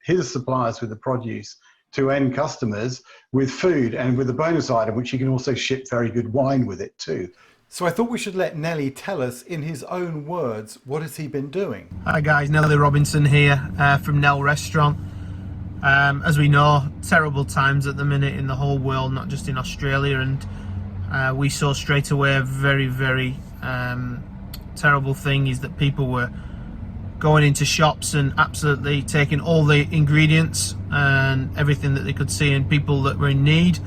his suppliers with the produce to end customers with food, and with the bonus item, which you can also ship very good wine with it too. So I thought we should let Nelly tell us in his own words, what has he been doing? Hi guys, Nelly Robinson here from Nell Restaurant. As we know, terrible times at the minute in the whole world, not just in Australia, and we saw straight away a very, very terrible thing is that people were going into shops and absolutely taking all the ingredients and everything that they could see, and people that were in need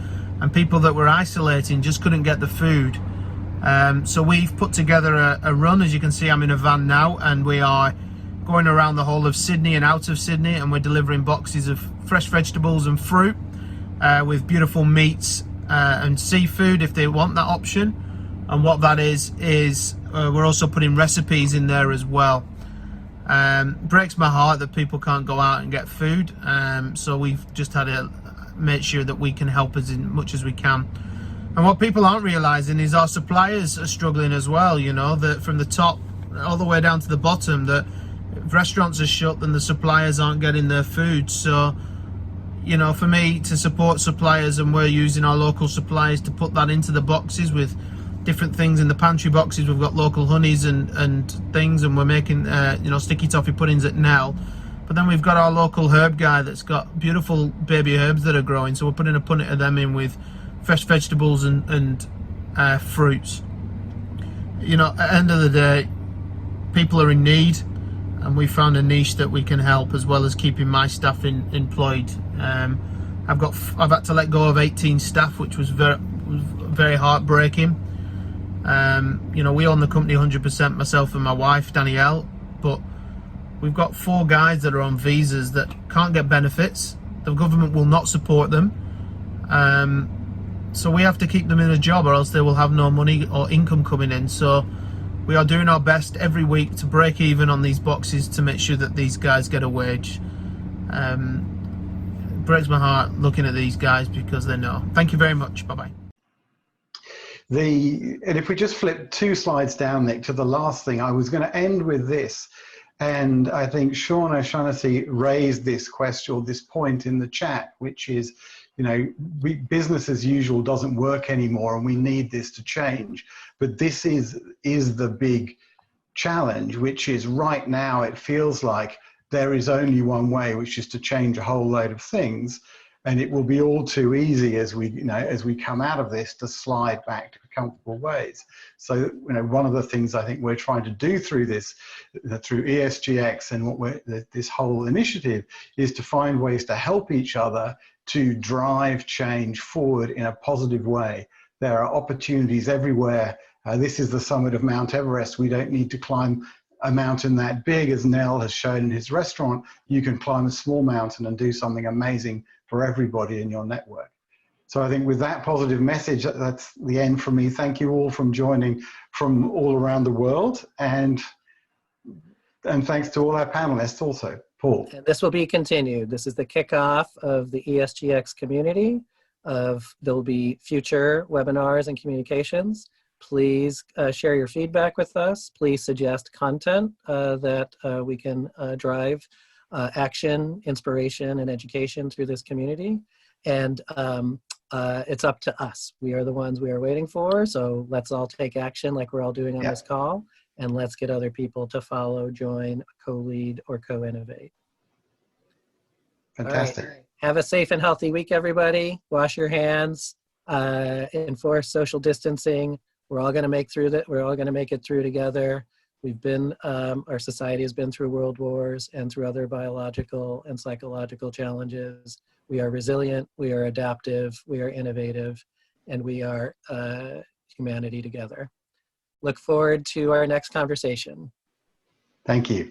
and people that were isolating just couldn't get the food. So we've put together a run. As you can see, I'm in a van now, and we are going around the whole of Sydney and out of Sydney, and we're delivering boxes of fresh vegetables and fruit with beautiful meats and seafood if they want that option. And what that is we're also putting recipes in there as well. Breaks my heart that people can't go out and get food, so we've just had to make sure that we can help as much as we can. And what people aren't realizing is our suppliers are struggling as well, you know, that from the top all the way down to the bottom, that if restaurants are shut, then the suppliers aren't getting their food. So, you know, for me to support suppliers, and we're using our local suppliers to put that into the boxes with different things in the pantry boxes. We've got local honeys and things, and we're making, you know, sticky toffee puddings at Nell. But then we've got our local herb guy that's got beautiful baby herbs that are growing. So we're putting a punnet of them in with fresh vegetables and fruits. You know, at the end of the day, people are in need, and we found a niche that we can help, as well as keeping my staff employed. I've had to let go of 18 staff, which was very heartbreaking. You know, we own the company 100%, myself and my wife Danielle, but we've got 4 guys that are on visas that can't get benefits. The government will not support them. So we have to keep them in a job, or else they will have no money or income coming in. So we are doing our best every week to break even on these boxes to make sure that these guys get a wage. It breaks my heart looking at these guys because they know. Thank you very much. Bye-bye. And if we just flip 2 slides down, Nick, to the last thing, I was going to end with this. And I think Sean O'Shaughnessy raised this question, or this point in the chat, which is, you know, business as usual doesn't work anymore, and we need this to change. But this is the big challenge, which is right now it feels like there is only one way, which is to change a whole load of things. And it will be all too easy as we come out of this to slide back to comfortable ways. So, you know, one of the things I think we're trying to do through this, through ESGX and this whole initiative, is to find ways to help each other to drive change forward in a positive way. There are opportunities everywhere. This is the summit of Mount Everest. We don't need to climb a mountain that big, as Nell has shown in his restaurant. You can climb a small mountain and do something amazing for everybody in your network. So I think with that positive message, that's the end for me. Thank you all from joining from all around the world, and thanks to all our panelists also. Paul. And this will be continued. This is the kickoff of the ESGX community. There'll be future webinars and communications. Please share your feedback with us. Please suggest content that we can drive action, inspiration, and education through this community. And it's up to us. We are the ones we are waiting for. So let's all take action like we're all doing on this call. And let's get other people to follow, join, co-lead, or co-innovate. Fantastic. All right. Have a safe and healthy week, everybody. Wash your hands, enforce social distancing. We're all going to make it through together. Our society has been through world wars and through other biological and psychological challenges. We are resilient, we are adaptive, we are innovative, and we are humanity together. Look forward to our next conversation. Thank you.